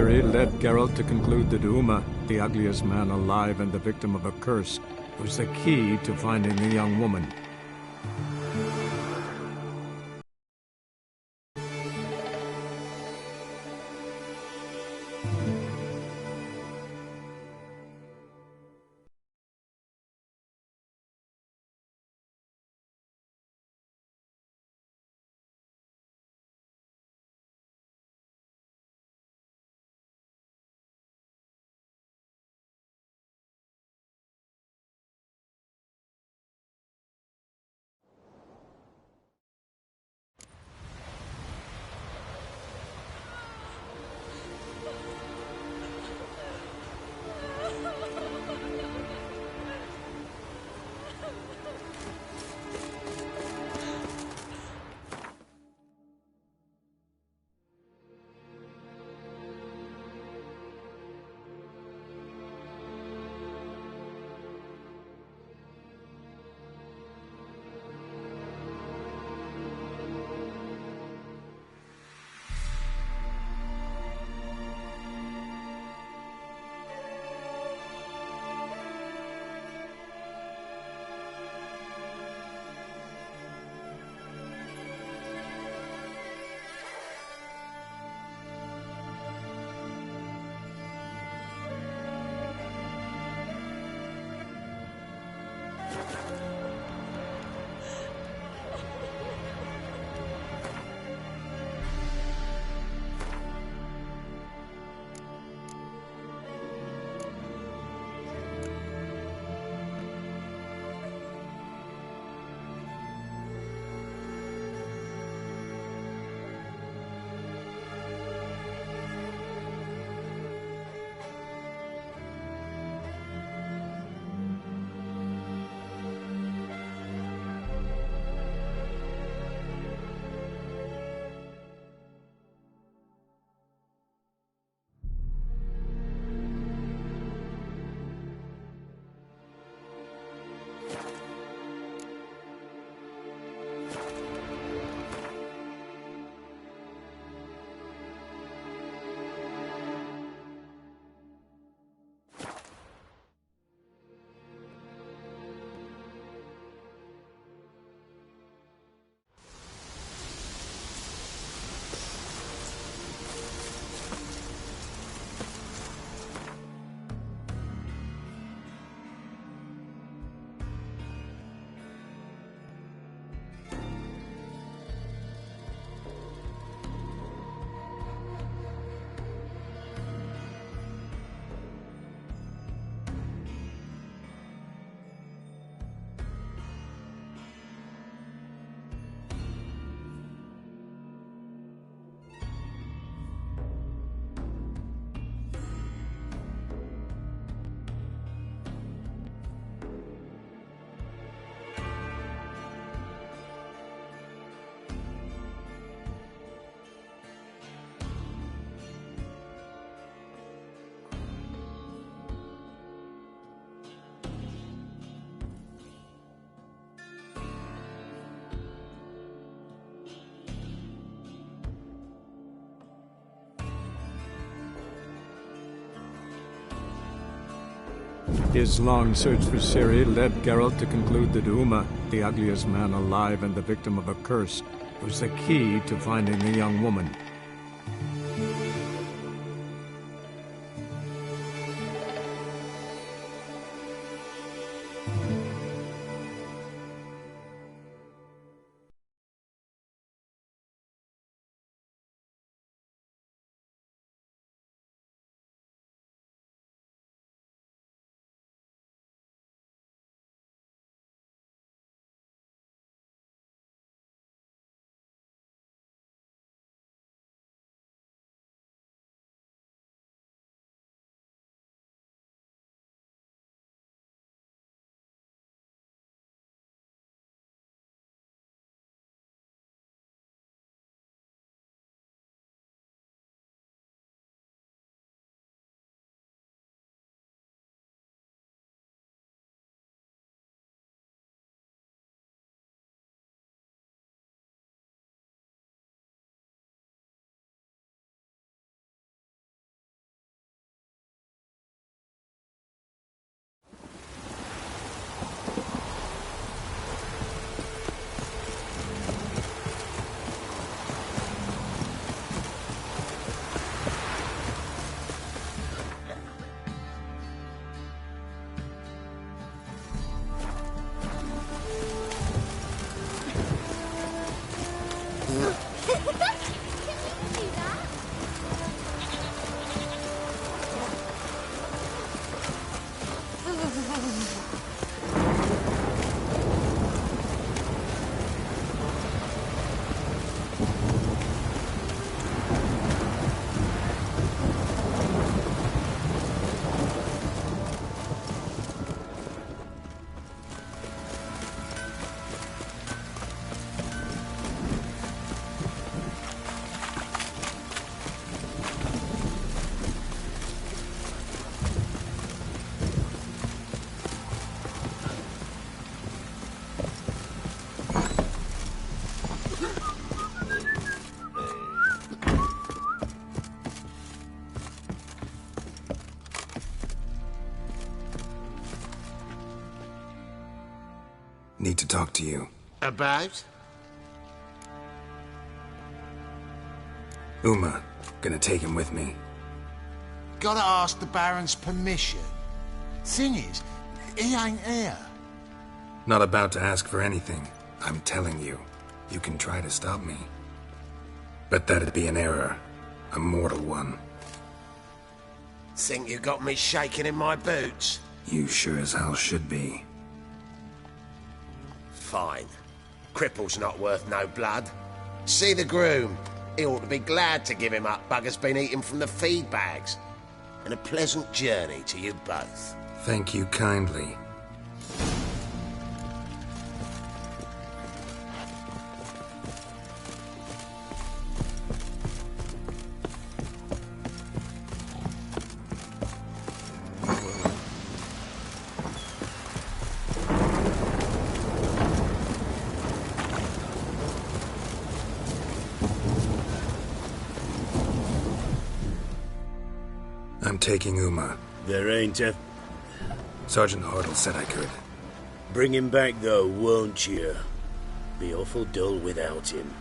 Ciri led Geralt to conclude that Uma, the ugliest man alive and the victim of a curse, was the key to finding the young woman. His long search for Ciri led Geralt to conclude that Uma, the ugliest man alive and the victim of a curse, was the key to finding the young woman. Need to talk to you. About? Uma. Gonna take him with me. Gotta ask the Baron's permission. Thing is, he ain't here. Not about to ask for anything. I'm telling you. You can try to stop me. But that'd be an error. A mortal one. Think you got me shaking in my boots? You sure as hell should be. Fine. Cripple's not worth no blood. See the groom. He ought to be glad to give him up. Bugger's been eating from the feed bags. And a pleasant journey to you both. Thank you kindly. I'm taking Uma. There ain't a... Sergeant Hartle said I could. Bring him back, though, won't you? Be awful dull without him.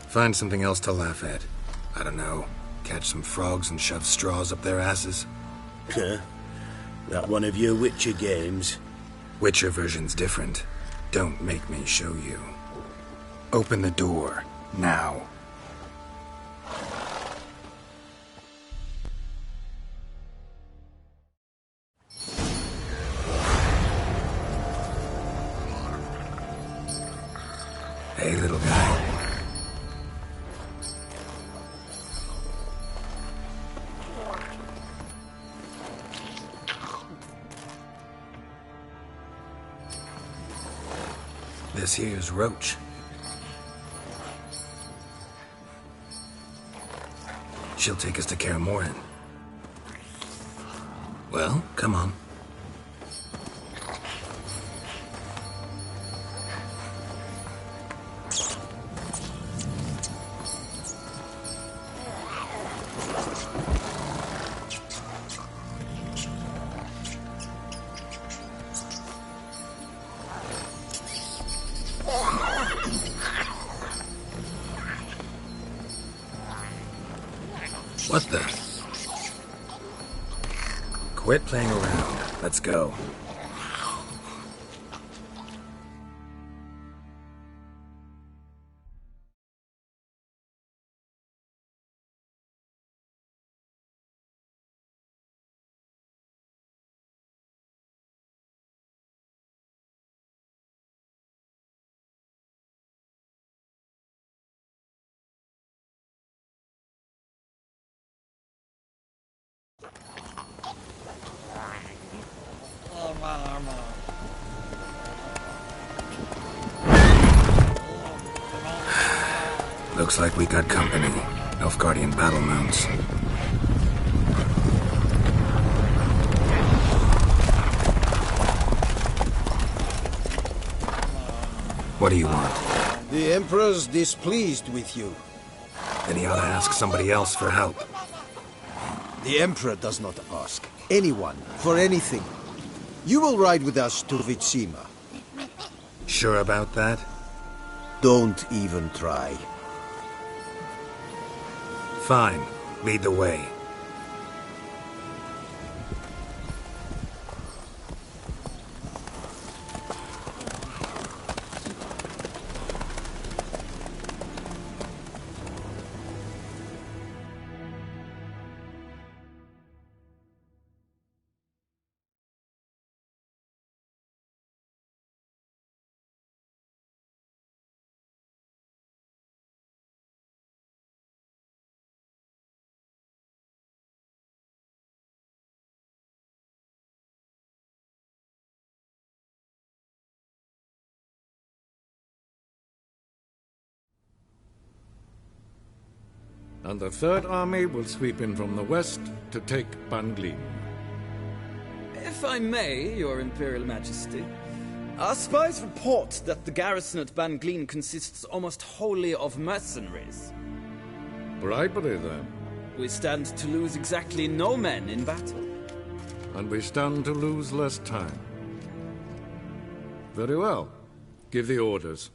Find something else to laugh at. I don't know. Catch some frogs and shove straws up their asses. Huh? That one of your Witcher games? Witcher version's different. Don't make me show you. Open the door. Now. Hey, little guy. This here's Roach. She'll take us to Kaer Morhen. Well, come on. What the? Quit playing around. Let's go. Looks like we got company. Nilfgaardian battle mounts. What do you want? The Emperor's displeased with you. Then he ought to ask somebody else for help. The Emperor does not ask anyone for anything. You will ride with us to Vitsima. Sure about that? Don't even try. Fine. Lead the way. And the Third Army will sweep in from the west to take Banglin. If I may, Your Imperial Majesty, our spies report that the garrison at Banglin consists almost wholly of mercenaries. Bribery, then? We stand to lose exactly no men in battle. and we stand to lose less time. Very well. Give the orders.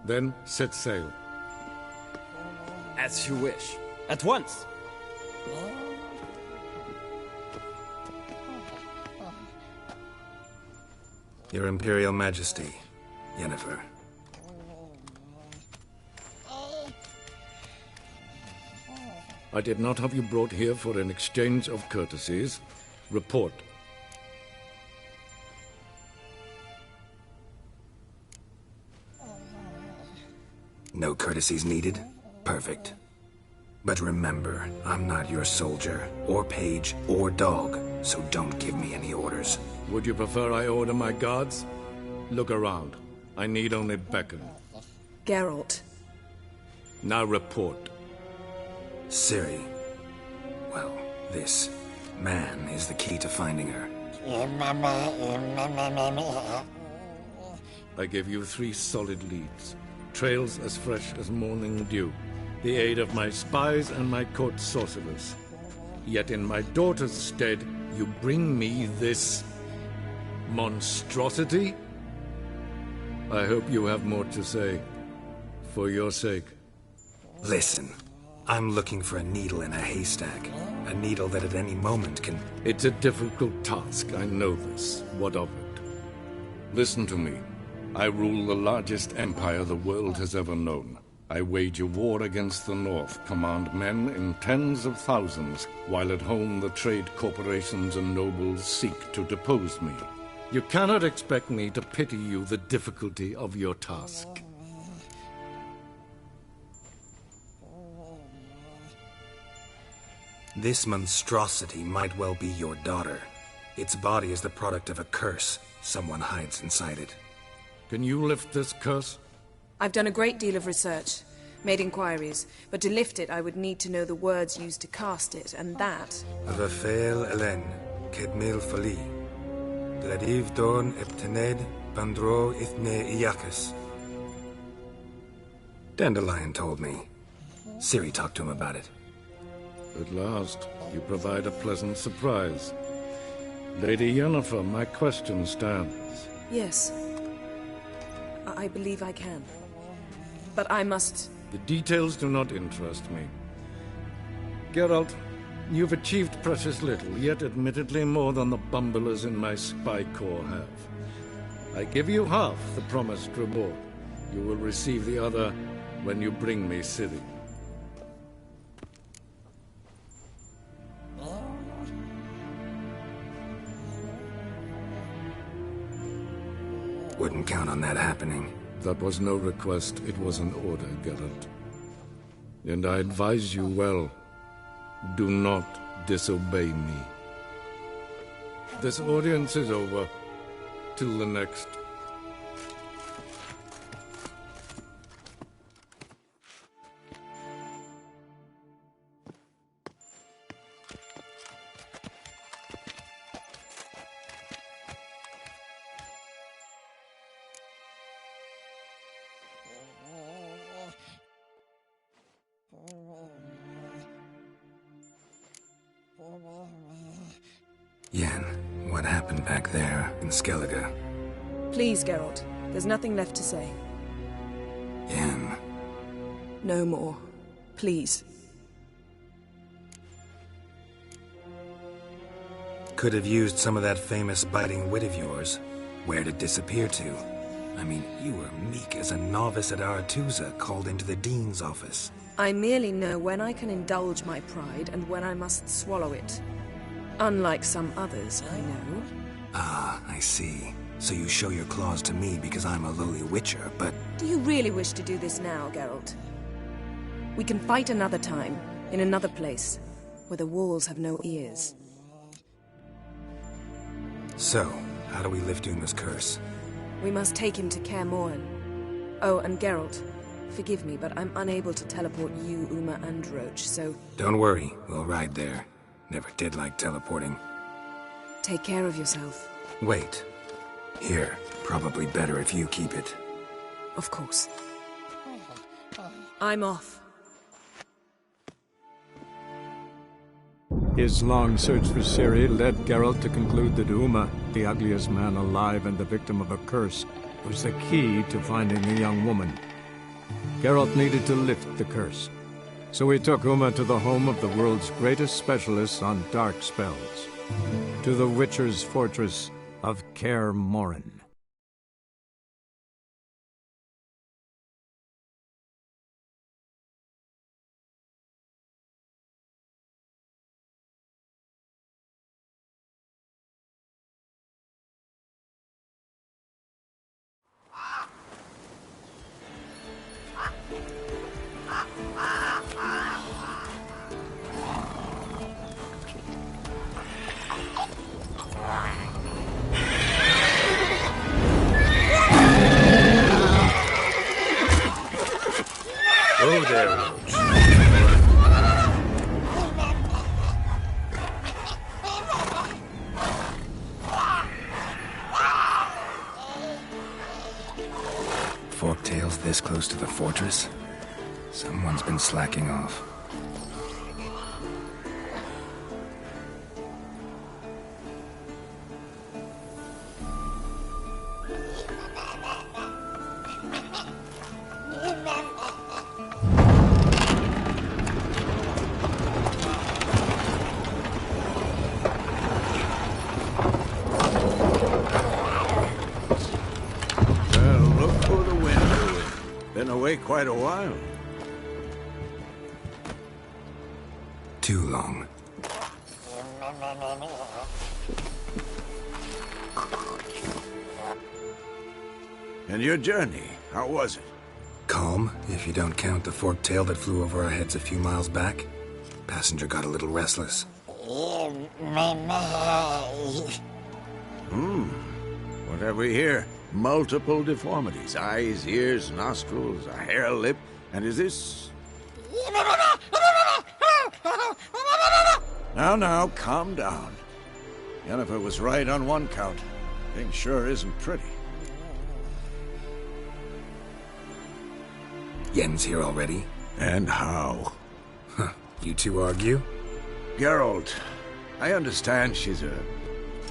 Then set sail. As you wish. At once! Your Imperial Majesty, Yennefer. I did not have you brought here for an exchange of courtesies. Report. No courtesies needed? Perfect. But remember, I'm not your soldier, or page, or dog, so don't give me any orders. Would you prefer I order my guards? Look around. I need only beckon. Geralt. Now report. Ciri. Well, this man is the key to finding her. I gave you 3 solid leads. Trails as fresh as morning dew. The aid of my spies and my court sorcerers. Yet in my daughter's stead, you bring me this monstrosity? I hope you have more to say. For your sake. Listen, I'm looking for a needle in a haystack. A needle that at any moment can... It's a difficult task, I know this. What of it? Listen to me. I rule the largest empire the world has ever known. I wage a war against the North, command men in tens of thousands, while at home the trade corporations and nobles seek to depose me. You cannot expect me to pity you the difficulty of your task. This monstrosity might well be your daughter. Its body is the product of a curse. Someone hides inside it. Can you lift this curse? I've done a great deal of research, made inquiries, but to lift it I would need to know the words used to cast it, and that... Avafel Elen, Kedmil Fali, Gladiv Dorn Eptened, Bandro Ithne Iacus. Dandelion told me. Ciri talked to him about it. At last, you provide a pleasant surprise. Lady Yennefer, my question stands. Yes. I believe I can. But I must... The details do not interest me. Geralt, you've achieved precious little, yet admittedly more than the bumblers in my spy corps have. I give you half the promised reward. You will receive the other when you bring me Ciri. Wouldn't count on that happening. That was no request, it was an order, Geralt. And I advise you well, do not disobey me. This audience is over. Till the next. Yen, what happened back there in Skellige? Please, Geralt. There's nothing left to say. Yen. No more. Please. Could have used some of that famous biting wit of yours. Where'd it disappear to? I mean, you were meek as a novice at Aretusa called into the Dean's office. I merely know when I can indulge my pride and when I must swallow it. Unlike some others, I know. Ah, I see. So you show your claws to me because I'm a lowly witcher, but... Do you really wish to do this now, Geralt? We can fight another time, in another place, where the walls have no ears. So, how do we lift Uma's curse? We must take him to Kaer Morhen. Oh, and Geralt, forgive me, but I'm unable to teleport you, Uma, and Roach, so... Don't worry, we'll ride there. Never did like teleporting. Take care of yourself. Wait. Here, probably better if you keep it. Of course. I'm off. His long search for Ciri led Geralt to conclude that Uma, the ugliest man alive and the victim of a curse, was the key to finding the young woman. Geralt needed to lift the curse, so he took Uma to the home of the world's greatest specialists on dark spells, to the Witcher's fortress of Kaer Morhen. Oh, there, Roach. Forktails this close to the fortress? Someone's been slacking off. Quite a while. Too long. And your journey, how was it? Calm, if you don't count the forktail that flew over our heads a few miles back. Passenger got a little restless. What have we here? Multiple deformities. Eyes, ears, nostrils, a hair lip. And is this... Now, calm down. Yennefer was right on one count. Thing sure isn't pretty. Yen's here already? And how? Huh. You two argue? Geralt, I understand she's a...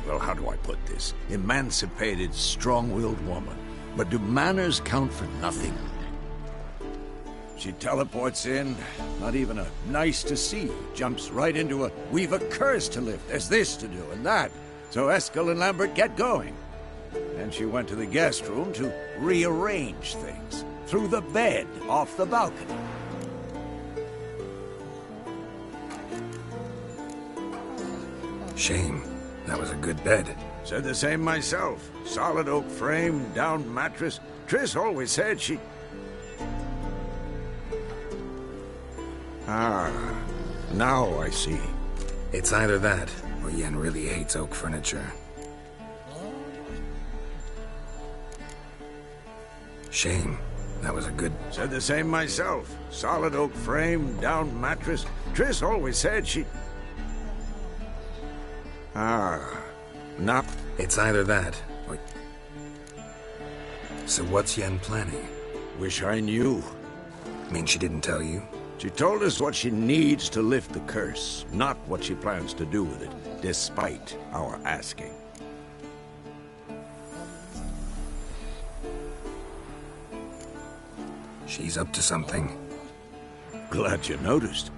well, how do I put this? Emancipated, strong-willed woman. But do manners count for nothing? She teleports in, not even a nice to see, jumps right into a, we've a curse to lift, there's this to do and that. So Eskel and Lambert get going. And she went to the guest room to rearrange things. Through the bed, off the balcony. Shame. That was a good bed. Said the same myself. Solid oak frame, down mattress. Triss always said she... Ah, now I see. It's either that, or Yen really hates oak furniture. Shame. That was a good... Said the same myself. Solid oak frame, down mattress. Triss always said she... Ah, now... It's either that, or... So what's Yen planning? Wish I knew. Mean she didn't tell you? She told us what she needs to lift the curse, not what she plans to do with it, despite our asking. She's up to something. Glad you noticed.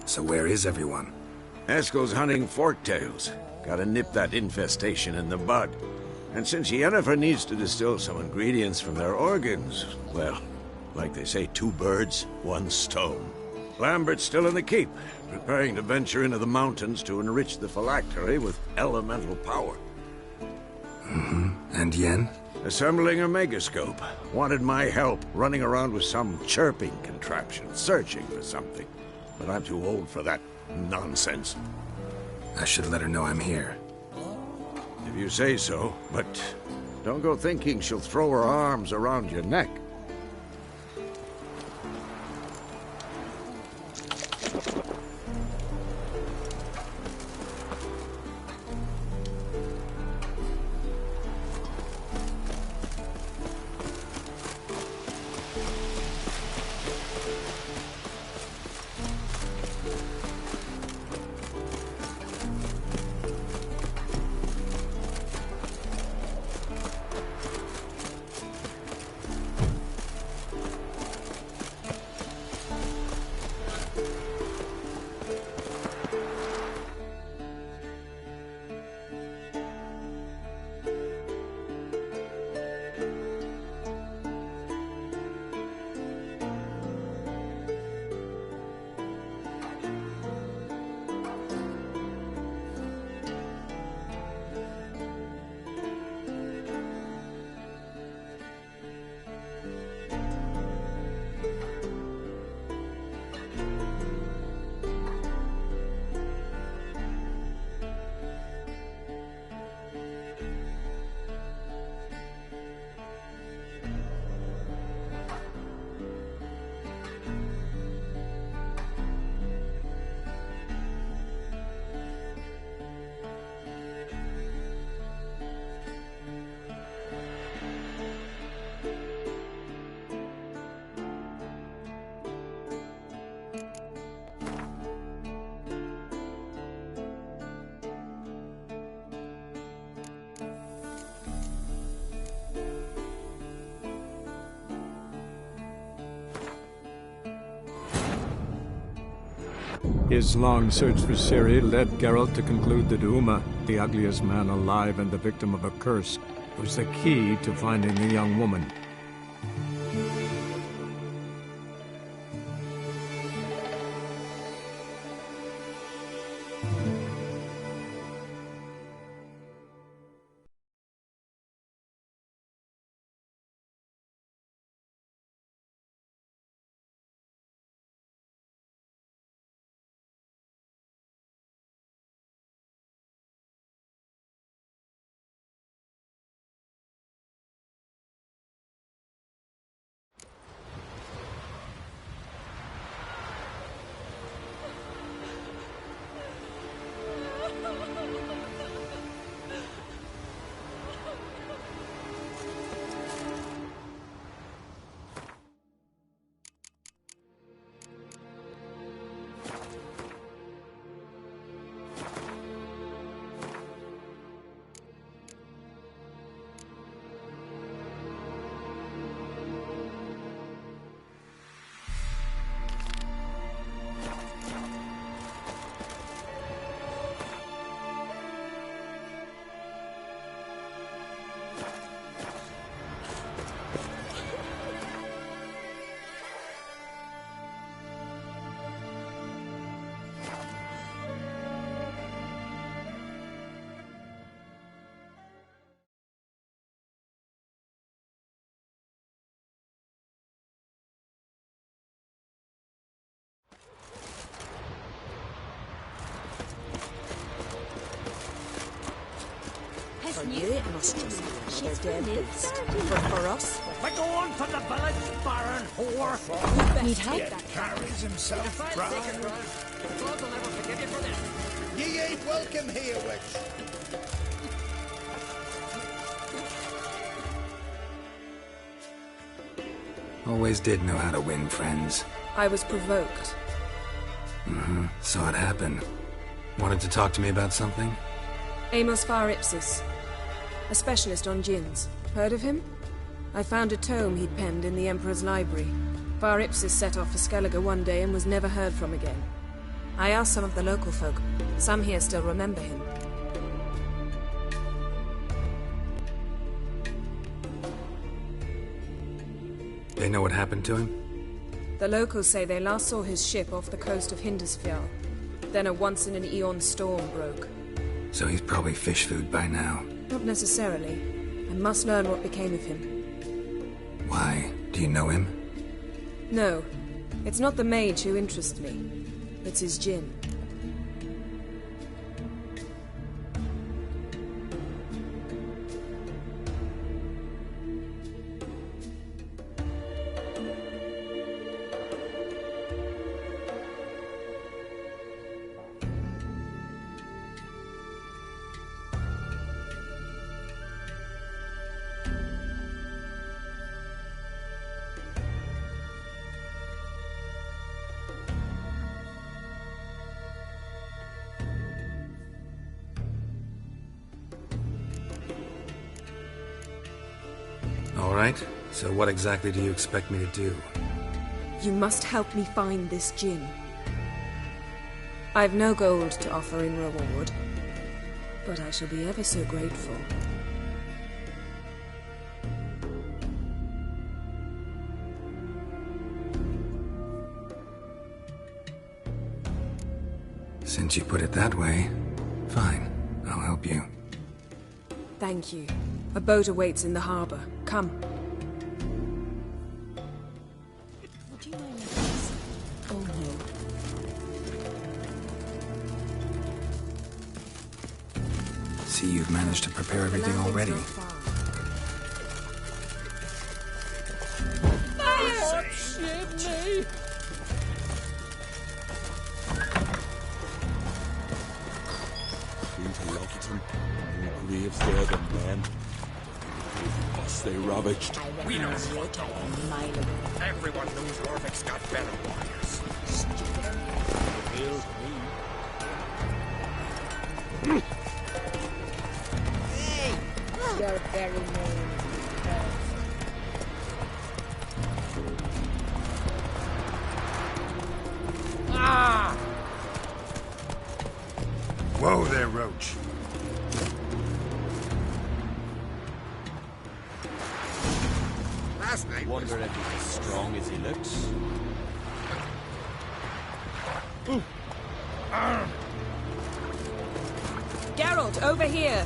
So where is everyone? Eskel's hunting forktails. Gotta nip that infestation in the bud. And since Yennefer needs to distill some ingredients from their organs, well, like they say, 2 birds, 1 stone. Lambert's still in the keep, preparing to venture into the mountains to enrich the phylactery with elemental power. And Yen? Assembling a megascope. Wanted my help, running around with some chirping contraption, searching for something. But I'm too old for that nonsense. I should let her know I'm here. If you say so, but don't go thinking she'll throw her arms around your neck. His long search for Ciri led Geralt to conclude that Uma, the ugliest man alive and the victim of a curse, was the key to finding the young woman. It must just be another dead beast. But for us, we're going to the village, Baron whore. Need help? Carries himself proud. God will never forgive you for this. Ye ain't welcome here, witch. Always did know how to win friends. I was provoked. Saw it happen. Wanted to talk to me about something? Amos var Ipsis, a specialist on djinns. Heard of him? I found a tome he'd penned in the Emperor's library. Var Ipsis set off for Skellige one day and was never heard from again. I asked some of the local folk. Some here still remember him. They know what happened to him? The locals say they last saw his ship off the coast of Hindisfjall. Then a once-in-an-eon storm broke. So he's probably fish food by now. Not necessarily. I must learn what became of him. Why? Do you know him? No. It's not the mage who interests me. It's his djinn. All right. So what exactly do you expect me to do? You must help me find this djinn. I've no gold to offer in reward, but I shall be ever so grateful. Since you put it that way, fine. I'll help you. Thank you. A boat awaits in the harbor. Come. would you mind this? Oh no. See, you've managed to prepare everything already. Graves there than men. Us they ravaged. We know what. Everyone knows Orvik's got better warriors. Hey! You're very mean. Ah! Whoa there, Roach. Last night Wonder if he's as strong as he looks. Geralt, over here!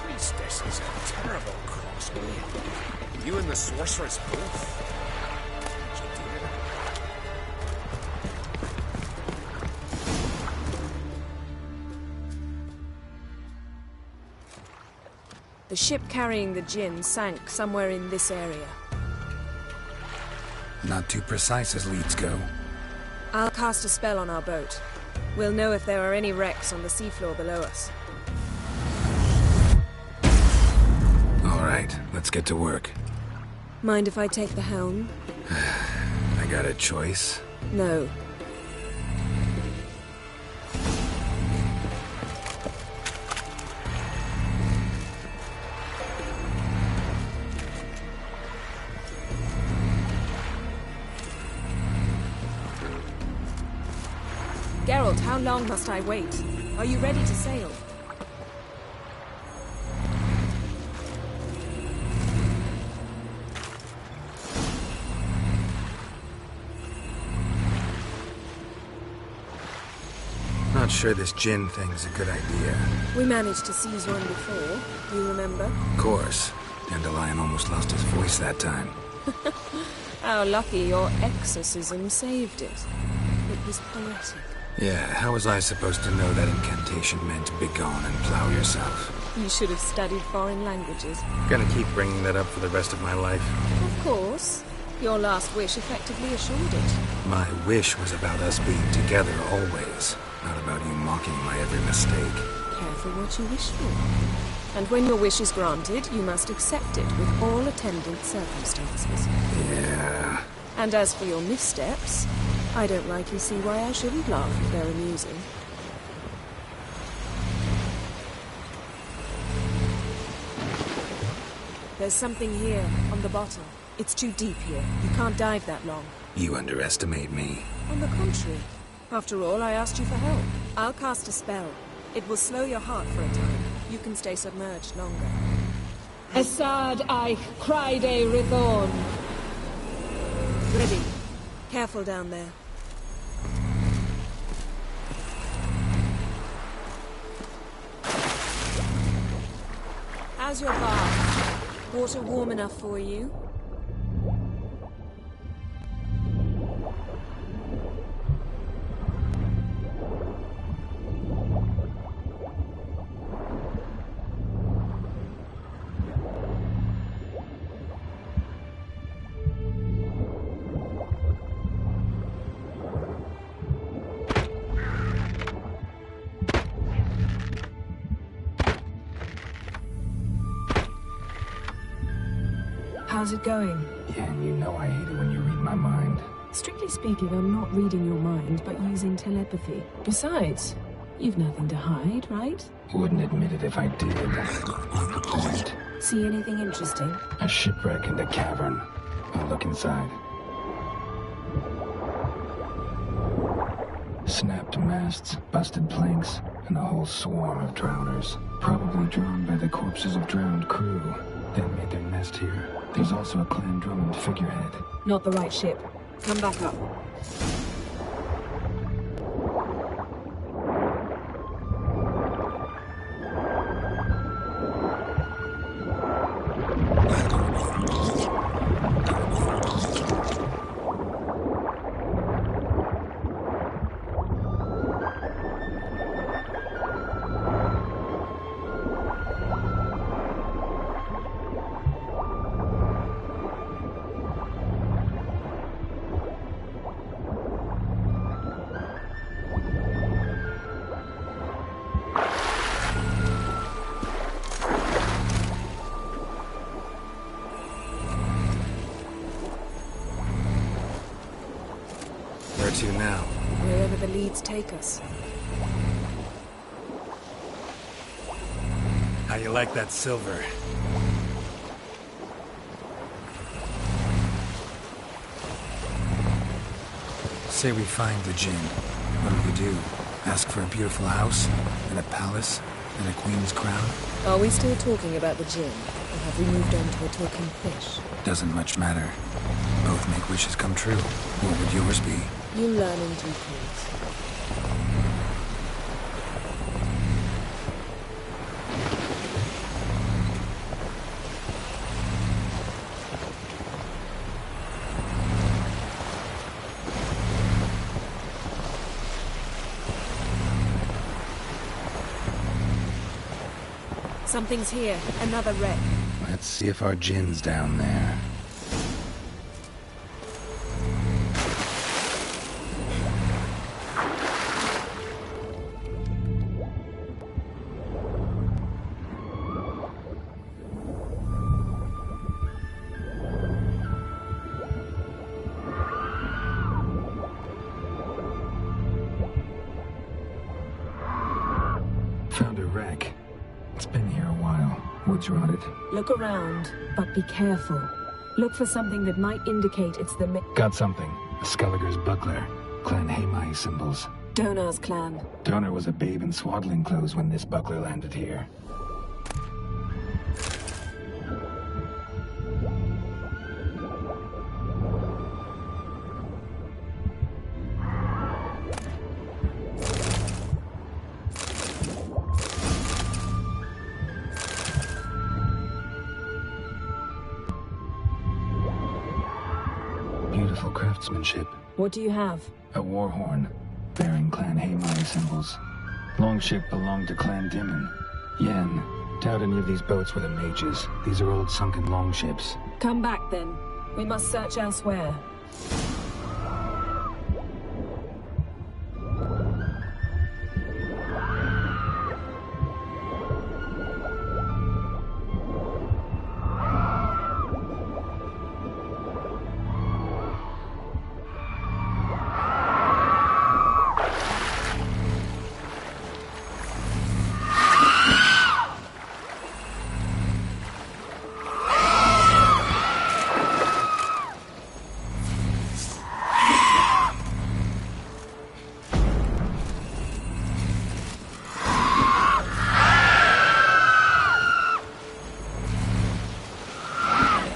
Priestess is a terrible crossbow. You and the sorceress both. How'd you do it? The ship carrying the Jinn sank somewhere in this area. Not too precise as leads go. I'll cast a spell on our boat. We'll know if there are any wrecks on the seafloor below us. All right, let's get to work. Mind if I take the helm? I got a choice. No. Geralt, how long must I wait? Are you ready to sail? Not sure this Jinn thing's a good idea. We managed to seize one before, you remember? Of course. Dandelion almost lost his voice that time. How lucky your exorcism saved it. It was poetic. Yeah, how was I supposed to know that incantation meant begone and plow yourself? You should have studied foreign languages. Gonna keep bringing that up for the rest of my life. Of course. Your last wish effectively assured it. My wish was about us being together always, not about you mocking my every mistake. Careful what you wish for. And when your wish is granted, you must accept it with all attendant circumstances. Yeah. And as for your missteps, I don't rightly see why I shouldn't laugh if they're amusing. There's something here, on the bottom. It's too deep here. You can't dive that long. You underestimate me. On the contrary. After all, I asked you for help. I'll cast a spell. It will slow your heart for a time. You can stay submerged longer. Esad Eich Cryde Rithorn. Ready. Careful down there. How's your bath? Water warm enough for you? How's it going? Yeah, and you know I hate it when you read my mind. Strictly speaking, I'm not reading your mind, but using telepathy. Besides, you've nothing to hide, right? Wouldn't admit it if I did. The point. See anything interesting? A shipwreck in the cavern. I'll look inside. Snapped masts, busted planks, and a whole swarm of drowners. Probably drawn by the corpses of drowned crew. They made their nest here. There's also a Clan Drummond figurehead. Not the right ship. Come back up. to now? Wherever the leads take us. How you like that silver? Say we find the Jinn. What do we do? Ask for a beautiful house? And a palace? And a queen's crown? Are we still talking about the Jinn? Or have we moved on to a talking fish? Doesn't much matter. Both make wishes come true. What would yours be? You learn in due course. Something's here. Another wreck. Let's see if our Jinn's down there. Found a wreck. It's been here a while. Wood's rotted. Look around, but be careful. Look for something that might indicate it's the Got something. A Skelliger's buckler. Clan Haemai symbols. Donar's clan. Donar was a babe in swaddling clothes when this buckler landed here. Beautiful craftsmanship. What do you have? A war horn, bearing Clan Haemai symbols. Longship belonged to Clan Dimon. Yen, doubt any of these boats were the mages. These are old sunken longships. Come back then. We must search elsewhere.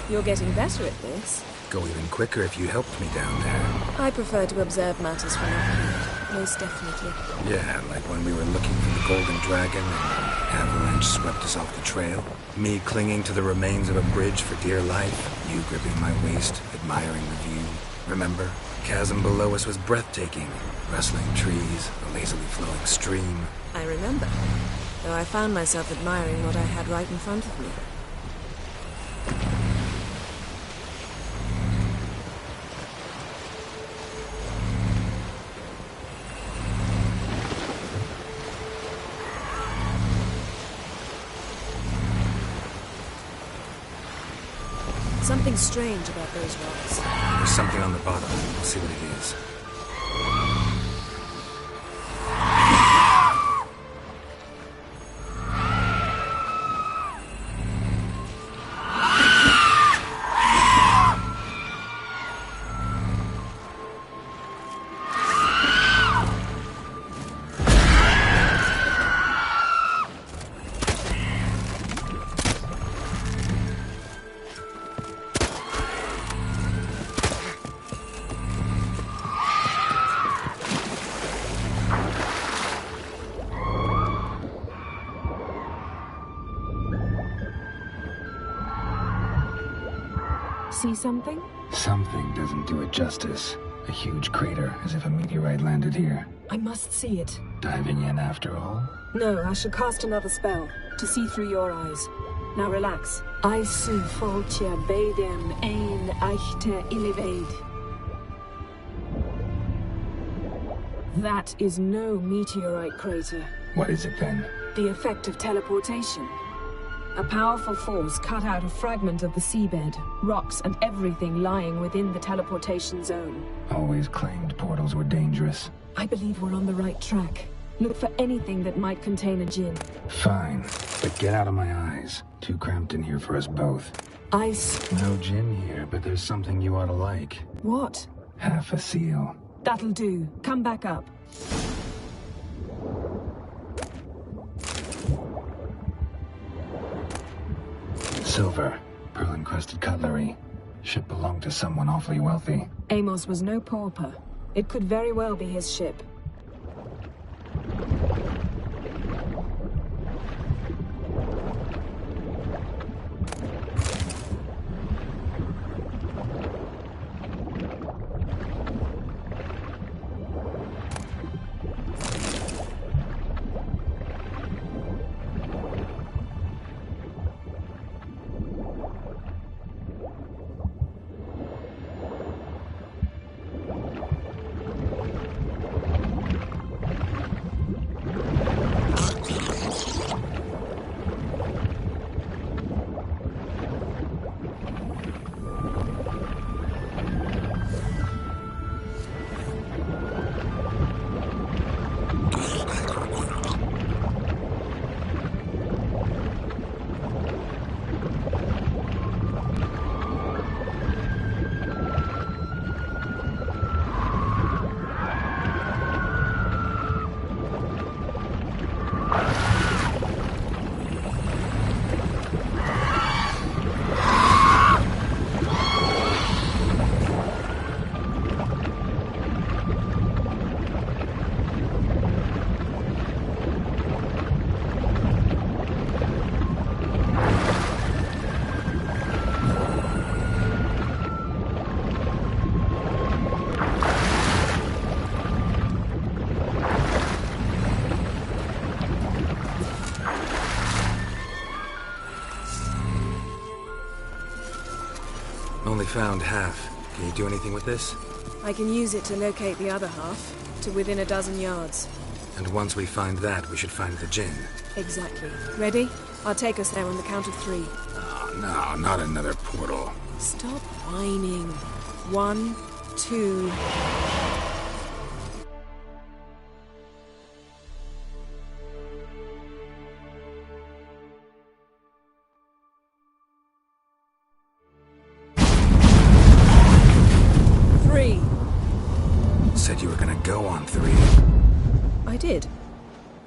You're getting better at this. Go even quicker if you helped me down there. I prefer to observe matters from up here, most definitely. Yeah, like when we were looking for the Golden Dragon and an avalanche swept us off the trail. Me clinging to the remains of a bridge for dear life. You gripping my waist, admiring the view. Remember? Chasm below us was breathtaking. Rustling trees, a lazily flowing stream. I remember, though I found myself admiring what I had right in front of me. Something strange about those rocks. There's something on the bottom. We'll see what it is. See something? Something doesn't do it justice. A huge crater, as if a meteorite landed here. I must see it. Diving in after all? No, I shall cast another spell, to see through your eyes. Now relax. Aisu foltja bedem ein eichte illiveid. That is no meteorite crater. What is it then? The effect of teleportation. A powerful force cut out a fragment of the seabed, rocks and everything lying within the teleportation zone. Always claimed portals were dangerous. I believe we're on the right track. Look for anything that might contain a djinn. Fine, but get out of my eyes. Too cramped in here for us both. Ice. No djinn here, but there's something you ought to like. What? Half a seal. That'll do. Come back up. Silver. Pearl-encrusted cutlery. Should belong to someone awfully wealthy. Amos was no pauper. It could very well be his ship. Only found half. Can you do anything with this? I can use it to locate the other half, to within a dozen yards. And once we find that, we should find the djinn. Exactly. Ready? I'll take us there on the count of 3. Oh, no, not another portal. Stop whining. 1, 2... Said you were gonna go on 3. I did.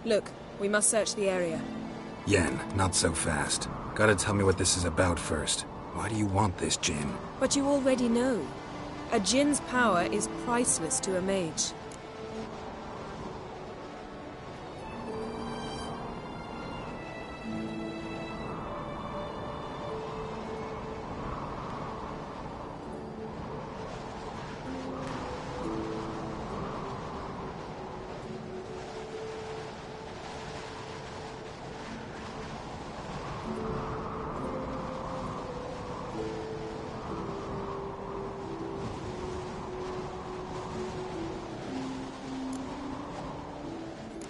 Look, we must search the area. Yen, not so fast. Gotta tell me what this is about first. Why do you want this djinn? But you already know. A djinn's power is priceless to a mage.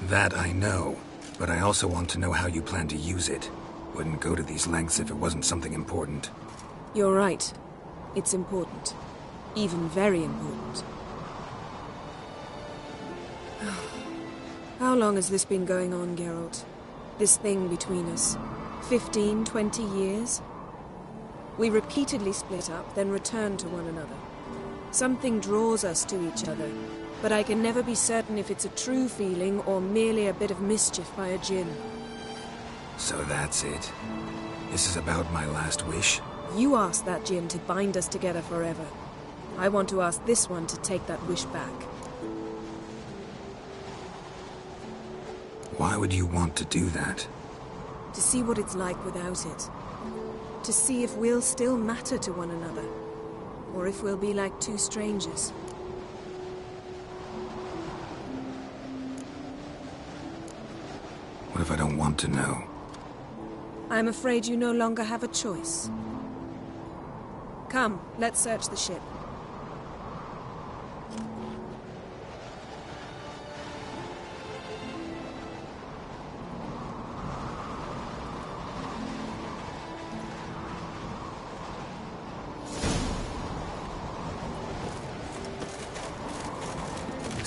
That I know, but I also want to know how you plan to use it. Wouldn't go to these lengths if it wasn't something important. You're right. It's important. Even very important. How long has this been going on, Geralt? This thing between us? 15, 20 years? We repeatedly split up, then returned to one another. Something draws us to each other, but I can never be certain if it's a true feeling or merely a bit of mischief by a djinn. So that's it. This is about my last wish? You asked that djinn to bind us together forever. I want to ask this one to take that wish back. Why would you want to do that? To see what it's like without it. To see if we'll still matter to one another. Or if we'll be like two strangers. What if I don't want to know? I'm afraid you no longer have a choice. Come, let's search the ship.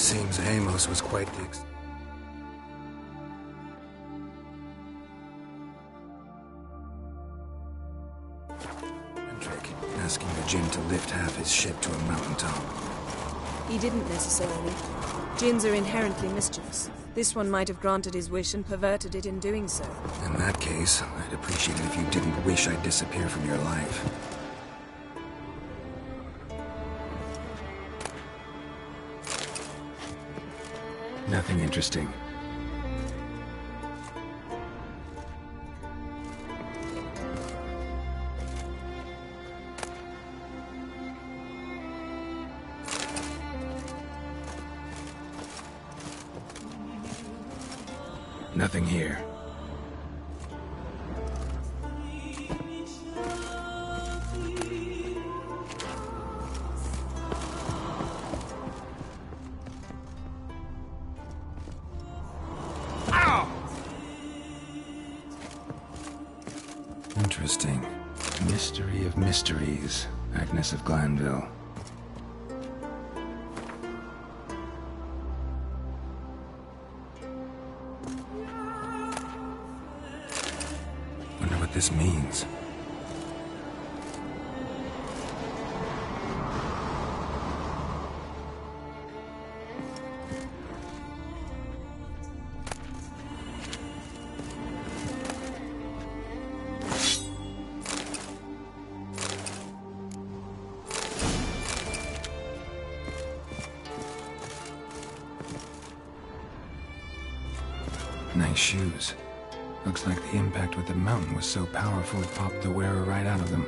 Seems Amos was quite the eccentric, asking the Jinn to lift half his ship to a mountaintop. He didn't necessarily. Jinns are inherently mischievous. This one might have granted his wish and perverted it in doing so. In that case, I'd appreciate it if you didn't wish I'd disappear from your life. Nothing interesting. Nothing here. Interesting. Mystery of mysteries. Agnes of Glanville. Wonder what this means. Nice shoes. Looks like the impact with the mountain was so powerful it popped the wearer right out of them.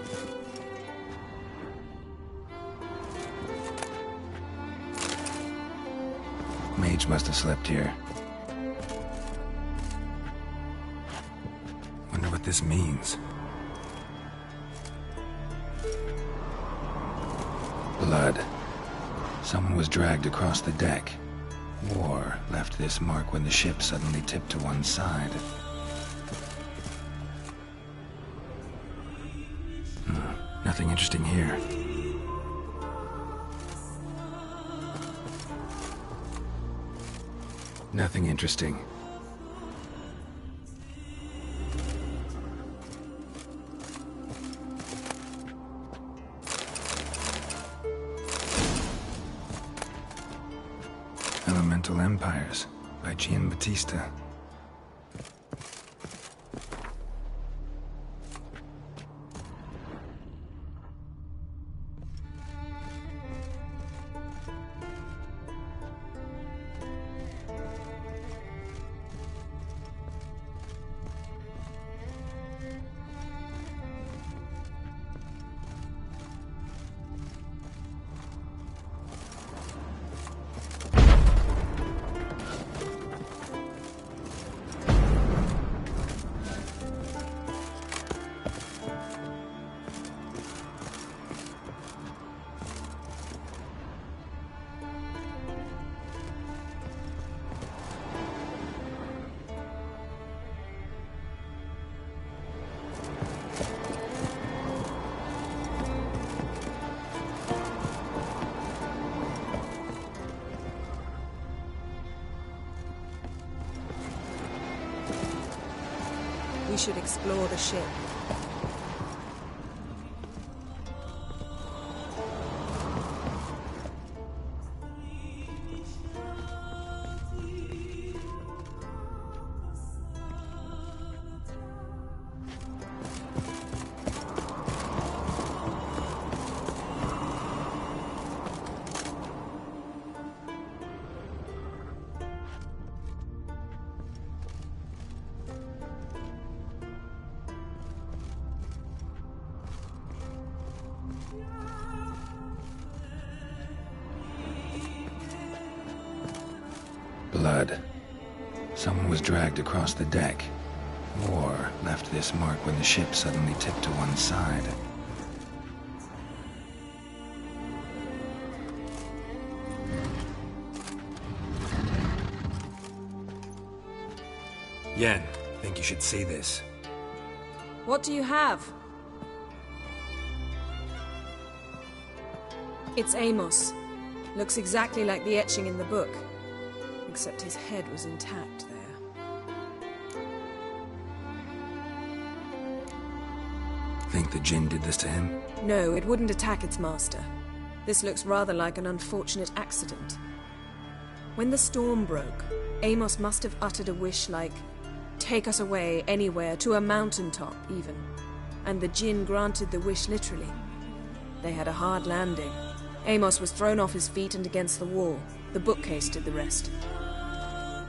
Mage must have slept here. Wonder what this means. Blood. Someone was dragged across the deck. War left this mark when the ship suddenly tipped to one side. Nothing interesting here. Nothing interesting. Elemental Empires by Giambattista. We should explore the ship. Blood. Someone was dragged across the deck. War left this mark when the ship suddenly tipped to one side. Yen, think you should see this. What do you have? It's Amos. Looks exactly like the etching in the book. except his head was intact there. Think the Jinn did this to him? No, it wouldn't attack its master. This looks rather like an unfortunate accident. When the storm broke, Amos must have uttered a wish like, "Take us away, anywhere, to a mountaintop, even." And the Jinn granted the wish literally. They had a hard landing. Amos was thrown off his feet and against the wall. The bookcase did the rest.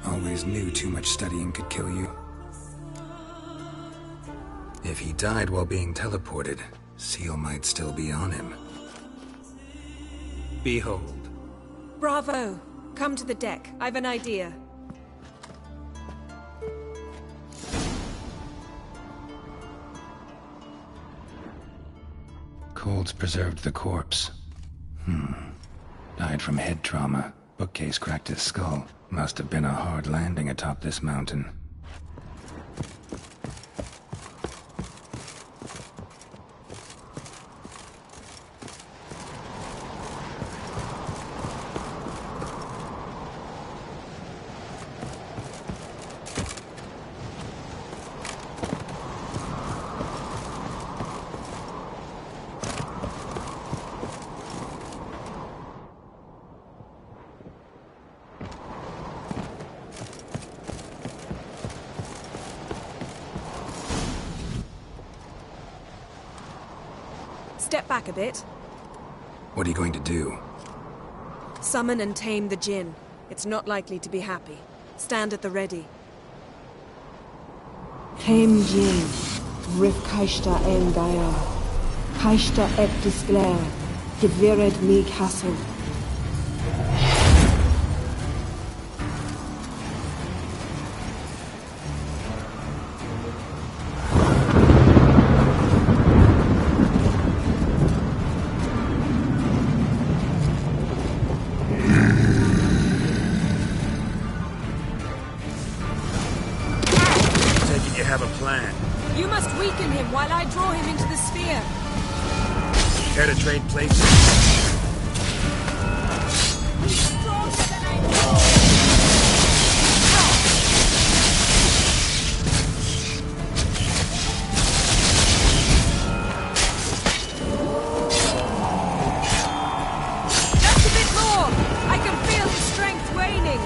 Always knew too much studying could kill you. If he died while being teleported, Seal might still be on him. Behold. Bravo! Come to the deck. I've an idea. Cold's preserved the corpse. Died from head trauma. Bookcase cracked his skull. Must have been a hard landing atop this mountain. Step back a bit. What are you going to do? Summon and tame the Jinn. It's not likely to be happy. Stand at the ready. Tame Jinn. Rif Kaishta en Gaia. Kaishta et Disglair. Gevired me Castle. Have a plan. You must weaken him while I draw him into the sphere. Care to trade places? He's stronger than I thought. Just a bit more. I can feel his strength waning.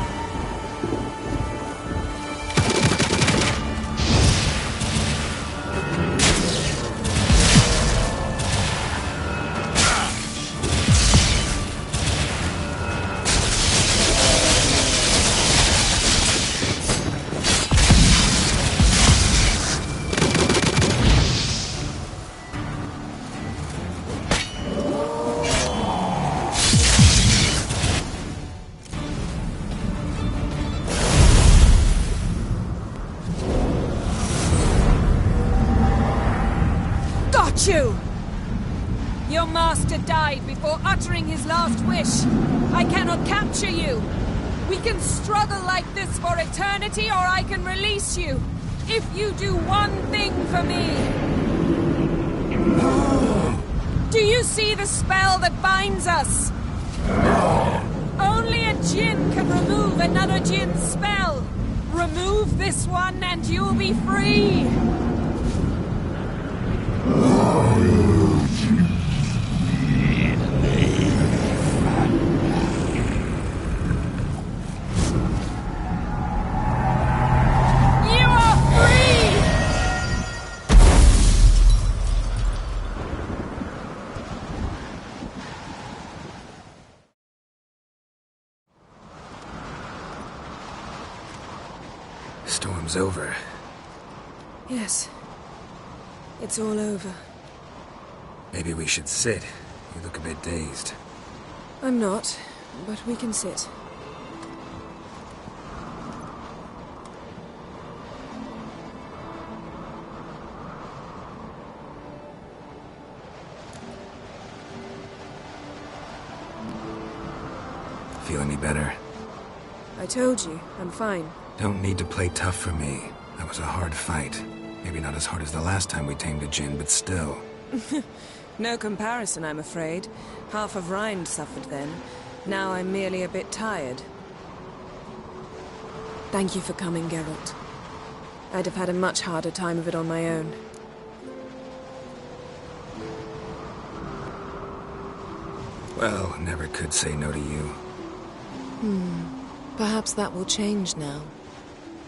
You! Your master died before uttering his last wish. I cannot capture you. We can struggle like this for eternity, or I can release you. If you do one thing for me. Do you see the spell that binds us? Only a Jinn can remove another Jinn's spell. Remove this one and you'll be free. Storm's over. Yes. It's all over. Maybe we should sit. You look a bit dazed. I'm not, but we can sit. Feel any better? I told you, I'm fine. Don't need to play tough for me. That was a hard fight. Maybe not as hard as the last time we tamed a Jinn, but still. No comparison, I'm afraid. Half of Rind suffered then. Now I'm merely a bit tired. Thank you for coming, Geralt. I'd have had a much harder time of it on my own. Well, never could say no to you. Perhaps that will change now.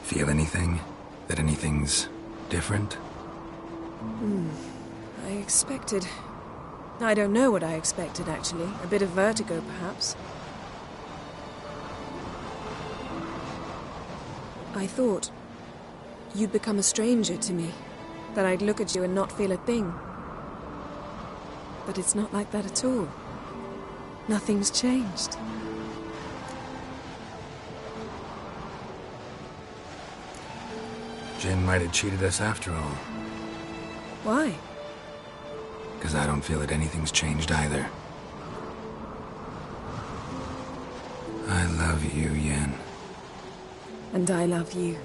Feel anything? That anything's different? I expected... I don't know what I expected, actually. A bit of vertigo, perhaps. I thought you'd become a stranger to me. That I'd look at you and not feel a thing. But it's not like that at all. Nothing's changed. Jin might have cheated us after all. Why? Because I don't feel that anything's changed either. I love you, Yen. And I love you.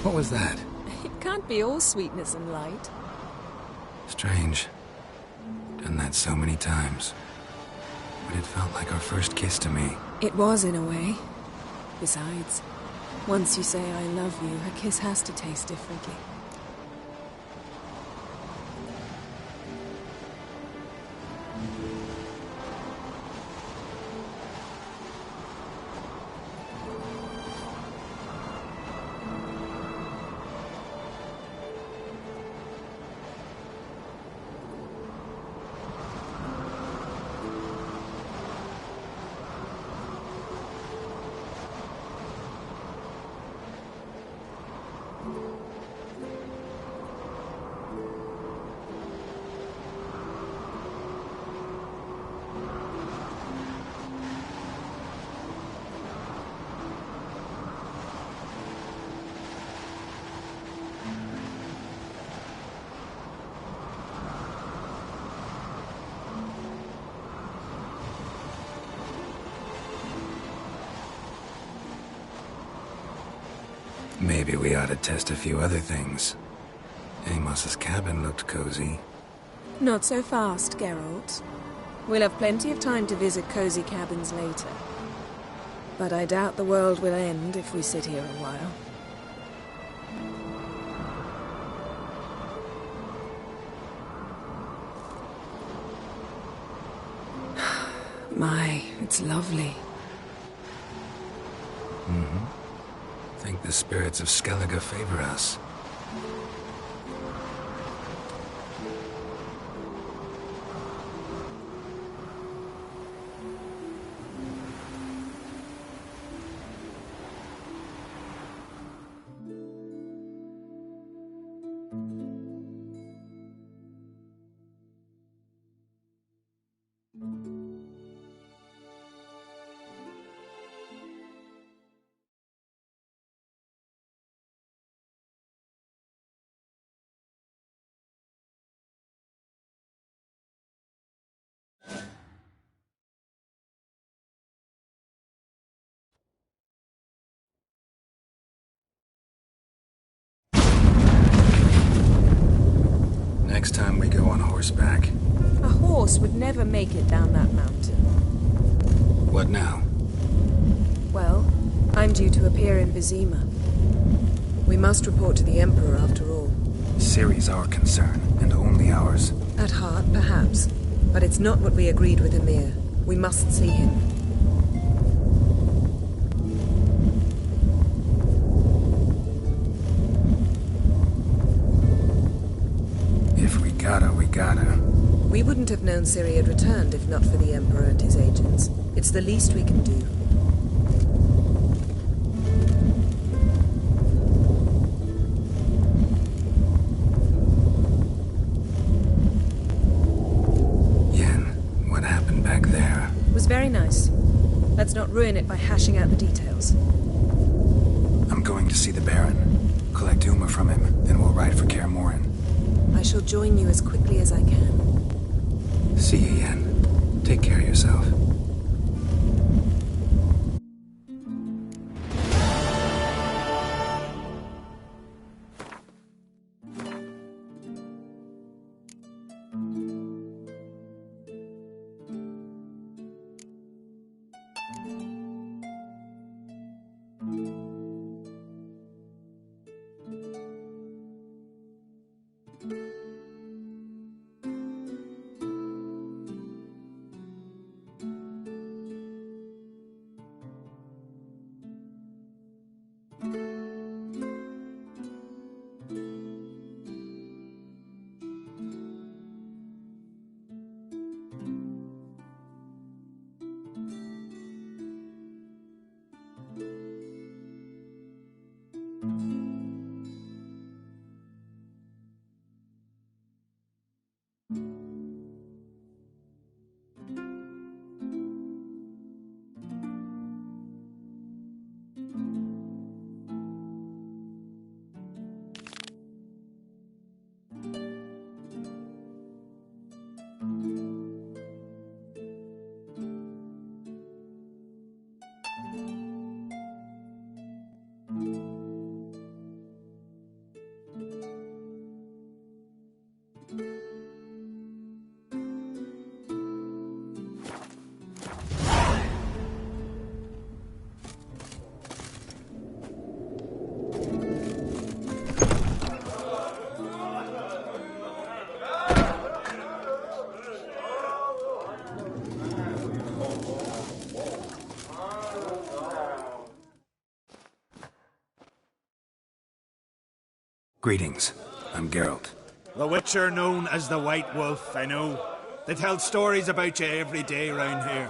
What was that? It can't be all sweetness and light. Strange. Done that so many times. But it felt like our first kiss to me. It was, in a way. Besides, once you say I love you, a kiss has to taste differently. Maybe we ought to test a few other things. Amos's cabin looked cozy. Not so fast, Geralt. We'll have plenty of time to visit cozy cabins later. But I doubt the world will end if we sit here a while. My, it's lovely. Think the spirits of Skellige favor us. Next time we go on horseback. A horse would never make it down that mountain. What now? Well, I'm due to appear in Vizima. We must report to the Emperor after all. Ciri's our concern, and only ours. At heart, perhaps. But it's not what we agreed with Emir. We must see him. If we gotta, we gotta. We wouldn't have known Ciri had returned if not for the Emperor and his agents. It's the least we can do. What happened back there? It was very nice. Let's not ruin it by hashing out the details. I'm going to see the Baron. Collect Uma from him, then we'll ride for Kaer Morhen. I shall join you as quickly as I can. See you, Yen. Take care of yourself. Greetings. I'm Geralt. The Witcher known as the White Wolf, I know. They tell stories about you every day round here.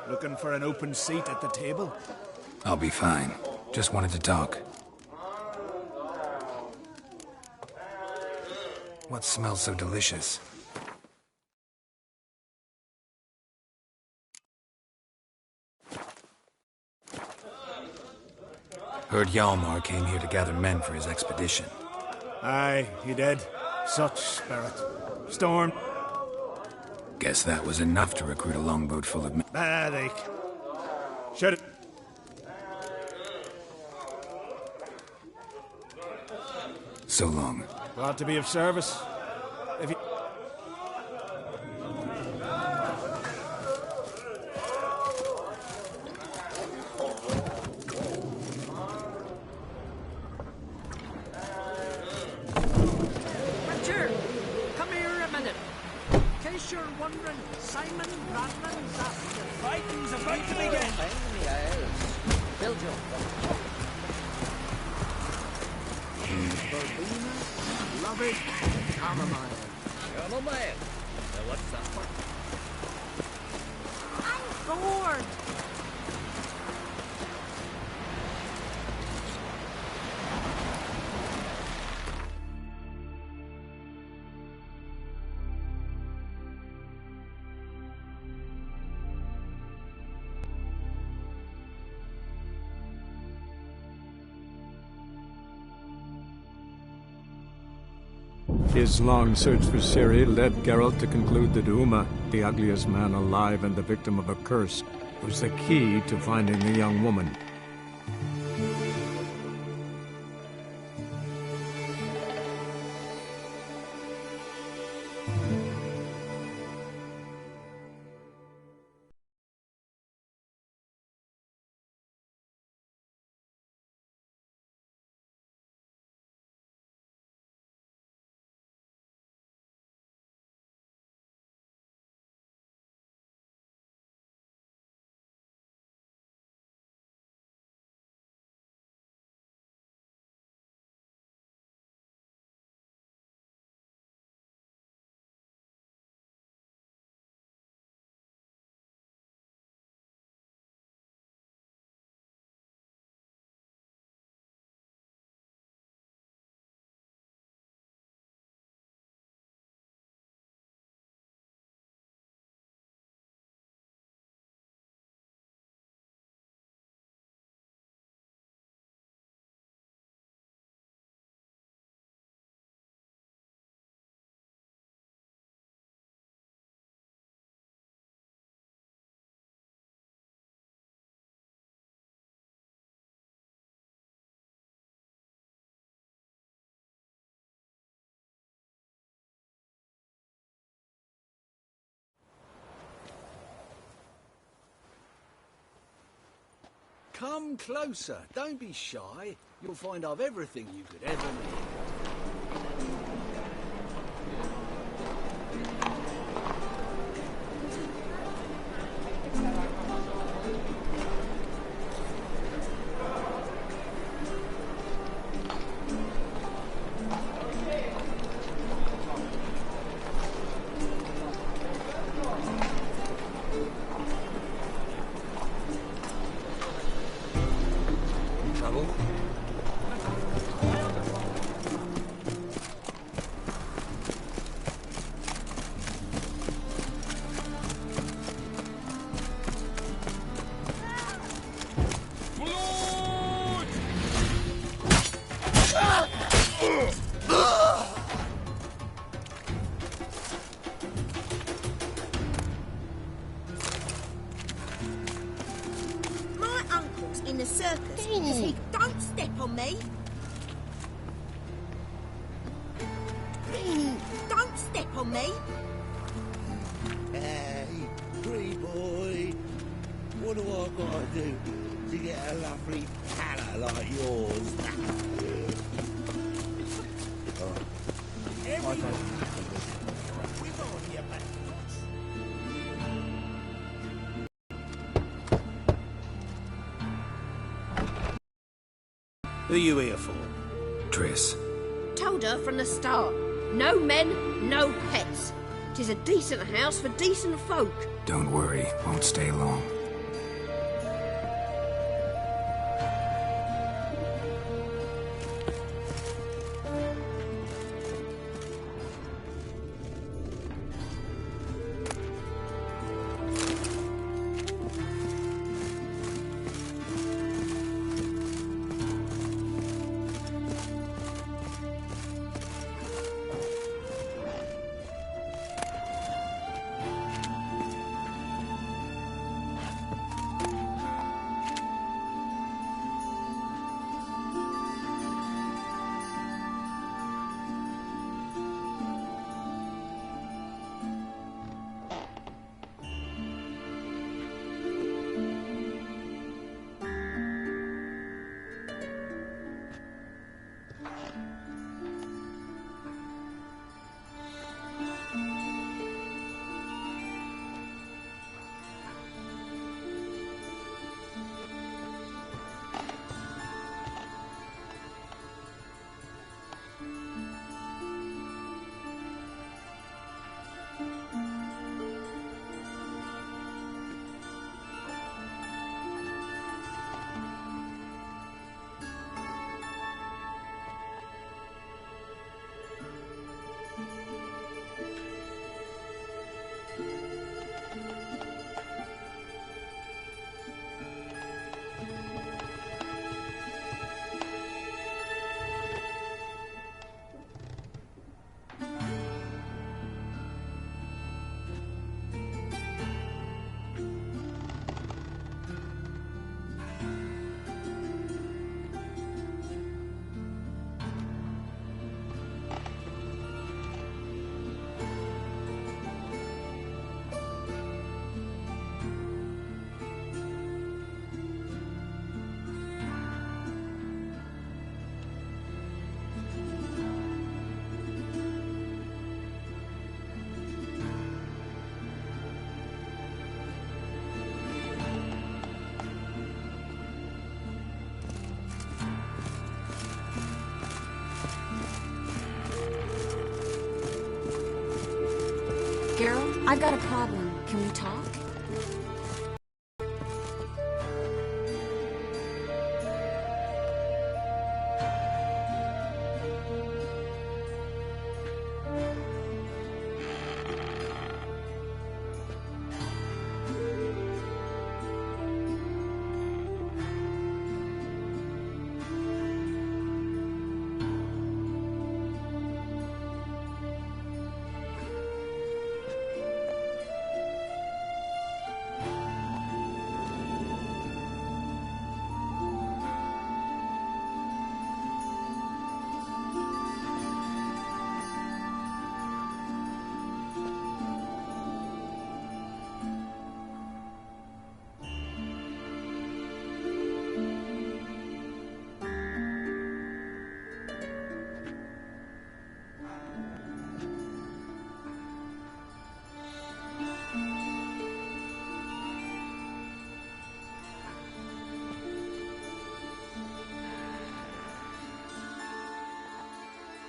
Looking for an open seat at the table? I'll be fine. Just wanted to talk. What smells so delicious? Heard Hjalmar came here to gather men for his expedition. Aye, he did. Such spirit. Storm. Guess that was enough to recruit a longboat full of men. They... Should it... So long. Glad to be of service. If you... Richard, come here a minute. In case you're wondering, Simon Bradman's after. Fighting's about to begin. Build your verbena, love it, chamomile. Chamomile? Now what's that for? I'm bored. His long search for Ciri led Geralt to conclude that Uma, the ugliest man alive and the victim of a curse, was the key to finding the young woman. Come closer. Don't be shy. You'll find I've everything you could ever need. In the circus, he don't step on me. Don't step on me. Hey, pretty boy, what do I gotta do to get a lovely pala like yours? Who are you here for? Triss. Told her from the start. No men, no pets. 'Tis a decent house for decent folk. Don't worry, won't stay long. Geralt, I've got a problem. Can we talk?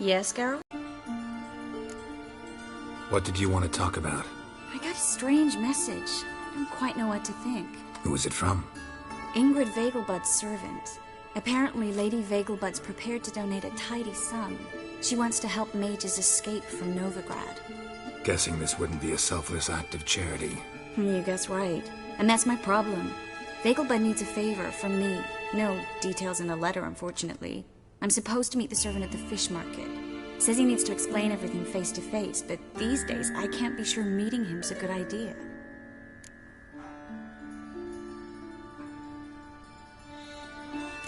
Yes, Geralt? What did you want to talk about? I got a strange message. I don't quite know what to think. Who was it from? Ingrid Vegelbud's servant. Apparently, Lady Vegelbud's prepared to donate a tidy sum. She wants to help mages escape from Novigrad. Guessing this wouldn't be a selfless act of charity. You guess right. And that's my problem. Vegelbud needs a favor from me. No details in the letter, unfortunately. I'm supposed to meet the servant at the fish market. Says he needs to explain everything face to face, but these days I can't be sure meeting him's a good idea.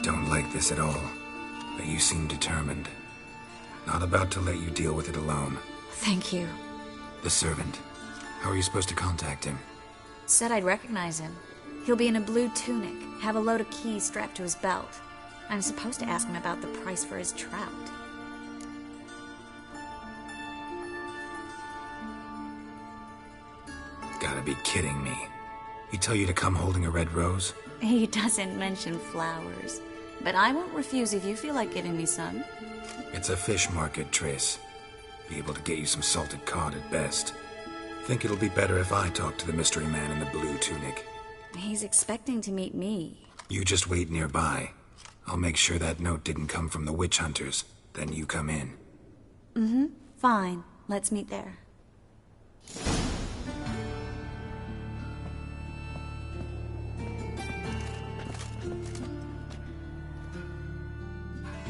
Don't like this at all, but you seem determined. Not about to let you deal with it alone. Thank you. The servant. How are you supposed to contact him? Said I'd recognize him. He'll be in a blue tunic, have a load of keys strapped to his belt. I'm supposed to ask him about the price for his trout. Gotta be kidding me. He tell you to come holding a red rose? He doesn't mention flowers. But I won't refuse if you feel like giving me some. It's a fish market, Triss. Be able to get you some salted cod at best. Think it'll be better if I talk to the mystery man in the blue tunic. He's expecting to meet me. You just wait nearby. I'll make sure that note didn't come from the witch hunters. Then you come in. Mm-hmm. Fine. Let's meet there.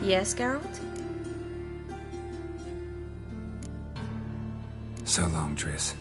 Yes, Geralt? So long, Triss.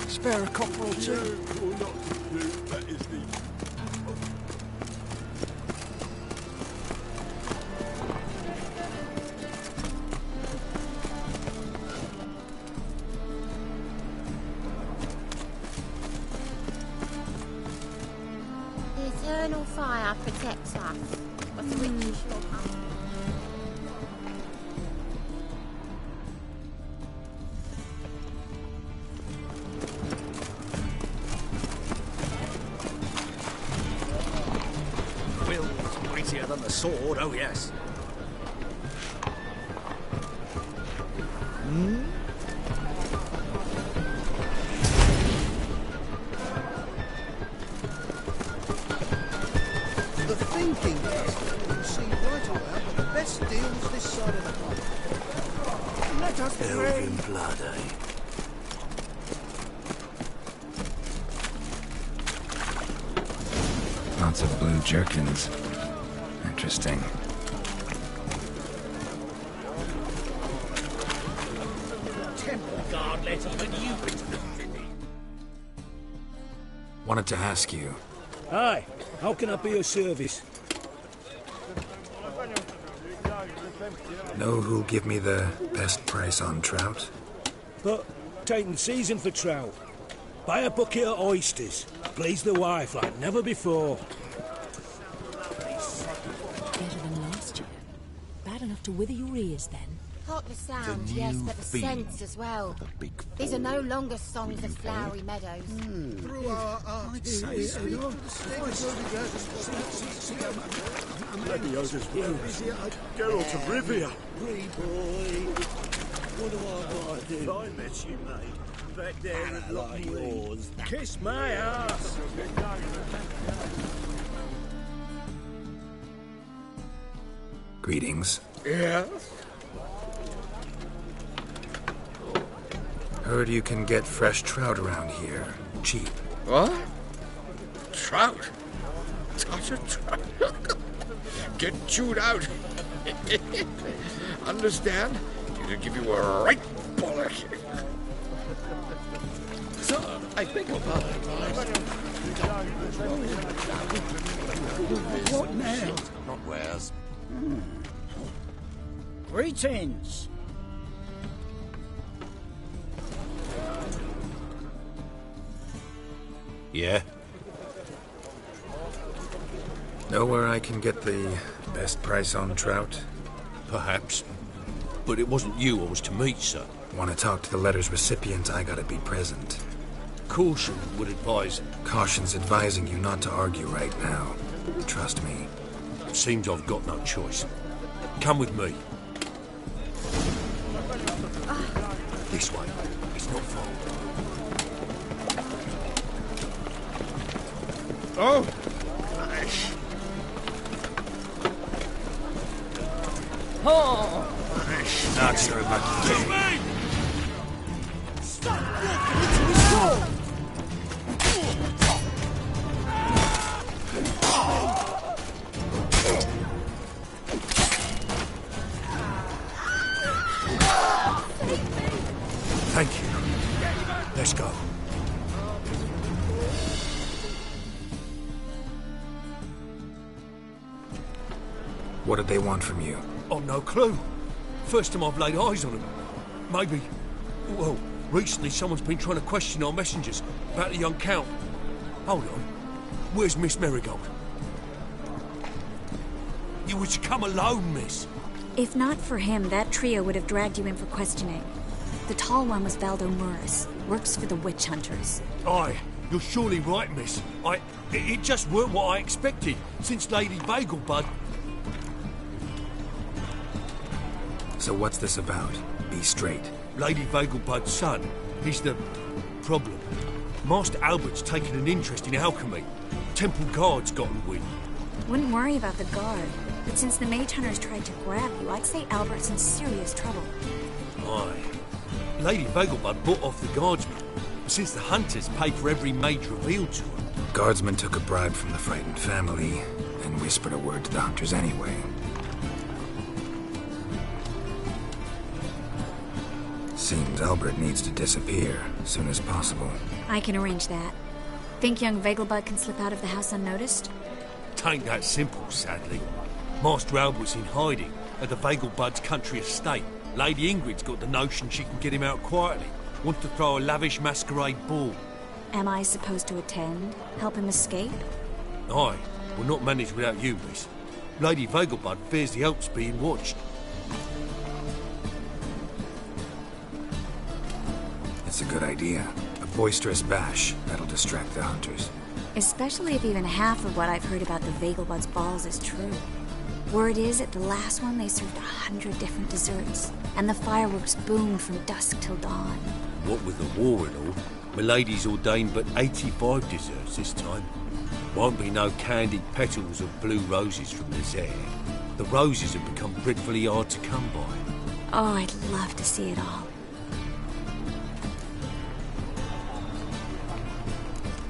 Spare a copper or two. The eternal fire protects us, but the witches shall come. Will's mightier than the sword, oh yes. The thinking is, you see right about the best deals this side of the pond. Let us pray. Elven blood, eh? Lots of blue jerkins. Interesting. Temple guard let even you into the city. Wanted to ask you. Aye, how can I be of service? Know who'll give me the best price on trout? But taking season for trout. Buy a bucket of oysters. Please the wife like never before. Better than last year. Bad enough to wither your ears then. Not the sound, yes, but the scents as well. These are no longer songs of flowery meadows. Through our art, Bloody odours Geralt of Rivia. Free boy. What do I got to do? I met you, mate. Back there Hello, at like Lockwood. yours. Kiss my ass. Greetings. Yeah? Heard you can get fresh trout around here. Cheap. What? Trout? Touch of trout? get chewed out. Understand? It'll give you a right bollock. Sir, I beg your pardon. What now? Not wares. Greetings. Yeah? Know where I can get the best price on trout? Perhaps. But it wasn't you I was to meet, sir. Want to talk to the letter's recipient, I gotta be present. Caution would advise. Caution's advising you not to argue right now. Trust me. Seems I've got no choice. Come with me. This way. It's not far. Oh! Oh! Not so much. Stop walking into his door! Thank you. Let's go. What did they want from you? I've no clue. First time I've laid eyes on them. Maybe... Well, recently someone's been trying to question our messengers about the young Count. Hold on. Where's Miss Marigold? You were to come alone, miss. If not for him, that trio would have dragged you in for questioning. The tall one was Valdo Murris, works for the witch hunters. Aye, you're surely right, miss. It just weren't what I expected, since Lady Bagelbud... So what's this about? Be straight. Lady Bagelbud's son, he's the problem. Master Albert's taken an interest in alchemy. Temple guards gotten wind. Wouldn't worry about the guard, but since the mage hunters tried to grab you, I'd say Albert's in serious trouble. Aye. Lady Bagelbud bought off the guardsmen, since the hunters paid for every mage revealed to her. Guardsmen took a bribe from the frightened family, and whispered a word to the hunters anyway. Seems Albert needs to disappear as soon as possible. I can arrange that. Think young Vegelbud can slip out of the house unnoticed? Tain't that simple, sadly. Master Albert's in hiding at the Vegelbud's country estate. Lady Ingrid's got the notion she can get him out quietly. Wants to throw a lavish masquerade ball. Am I supposed to attend? Help him escape? Aye, we'll not manage without you, miss. Lady Vegelbud fears the Alps being watched. It's a good idea. A boisterous bash that'll distract the hunters. Especially if even half of what I've heard about the Vegelbud's balls is true. Word is, at the last one they served 100 different desserts, and the fireworks boomed from dusk till dawn. What with the war and all, Milady's ordained but 85 desserts this time. Won't be no candied petals of blue roses from the Zaire. The roses have become dreadfully hard to come by. Oh, I'd love to see it all.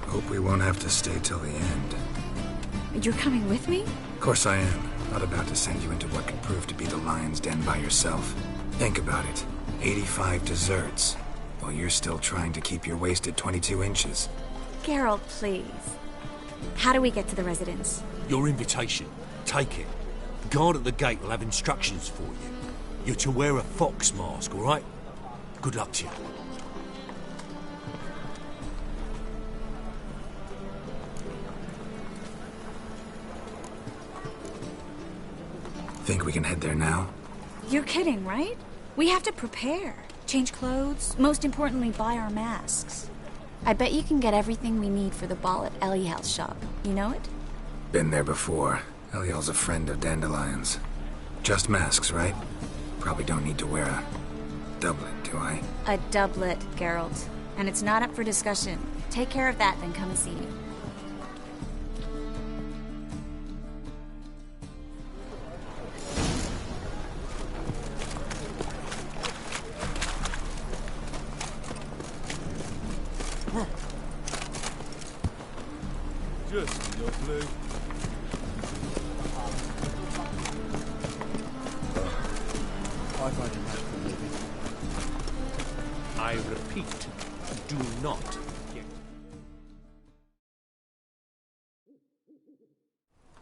Hope we won't have to stay till the end. You're coming with me? Of course I am. Not about to send you into what could prove to be the lion's den by yourself. Think about it. 85 desserts, while you're still trying to keep your waist at 22 inches. Geralt, please. How do we get to the residence? Your invitation. Take it. The guard at the gate will have instructions for you. You're to wear a fox mask, all right? Good luck to you. Think we can head there now? You're kidding, right? We have to prepare. Change clothes, most importantly, buy our masks. I bet you can get everything we need for the ball at Eliel's shop. You know it? Been there before. Eliel's a friend of Dandelion's. Just masks, right? Probably don't need to wear a doublet, do I? A doublet, Geralt. And it's not up for discussion. Take care of that, then come and see me. Just lovely. I find it much for living. I repeat, do not.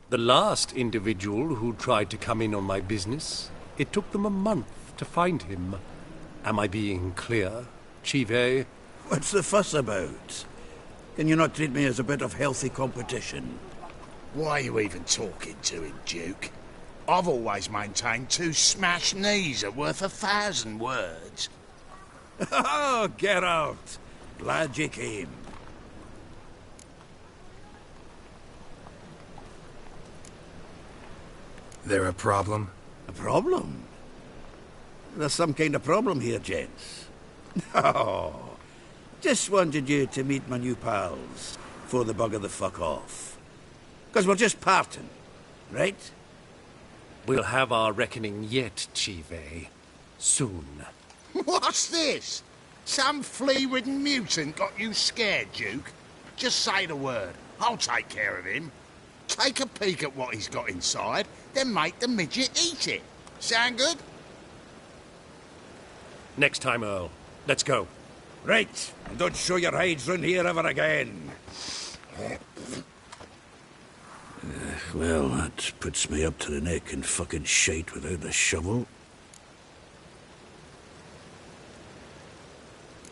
The last individual who tried to come in on my business, it took them a month to find him. Am I being clear, Chive? What's the fuss about? Can you not treat me as a bit of healthy competition? Why are you even talking to him, Duke? I've always maintained 2 smashed knees are worth 1,000 words. Oh, Geralt! Glad you came. There a problem? A problem? There's some kind of problem here, gents. Oh, just wanted you to meet my new pals before the bugger the fuck off. 'Cause we're just parting, right? We'll have our reckoning yet, Chive. Soon. What's this? Some flea-ridden mutant got you scared, Duke? Just say the word. I'll take care of him. Take a peek at what he's got inside, then make the midget eat it. Sound good? Next time, Earl. Let's go. Right, and don't show your hides round here ever again. Well, that puts me up to the neck in fucking shite without a shovel.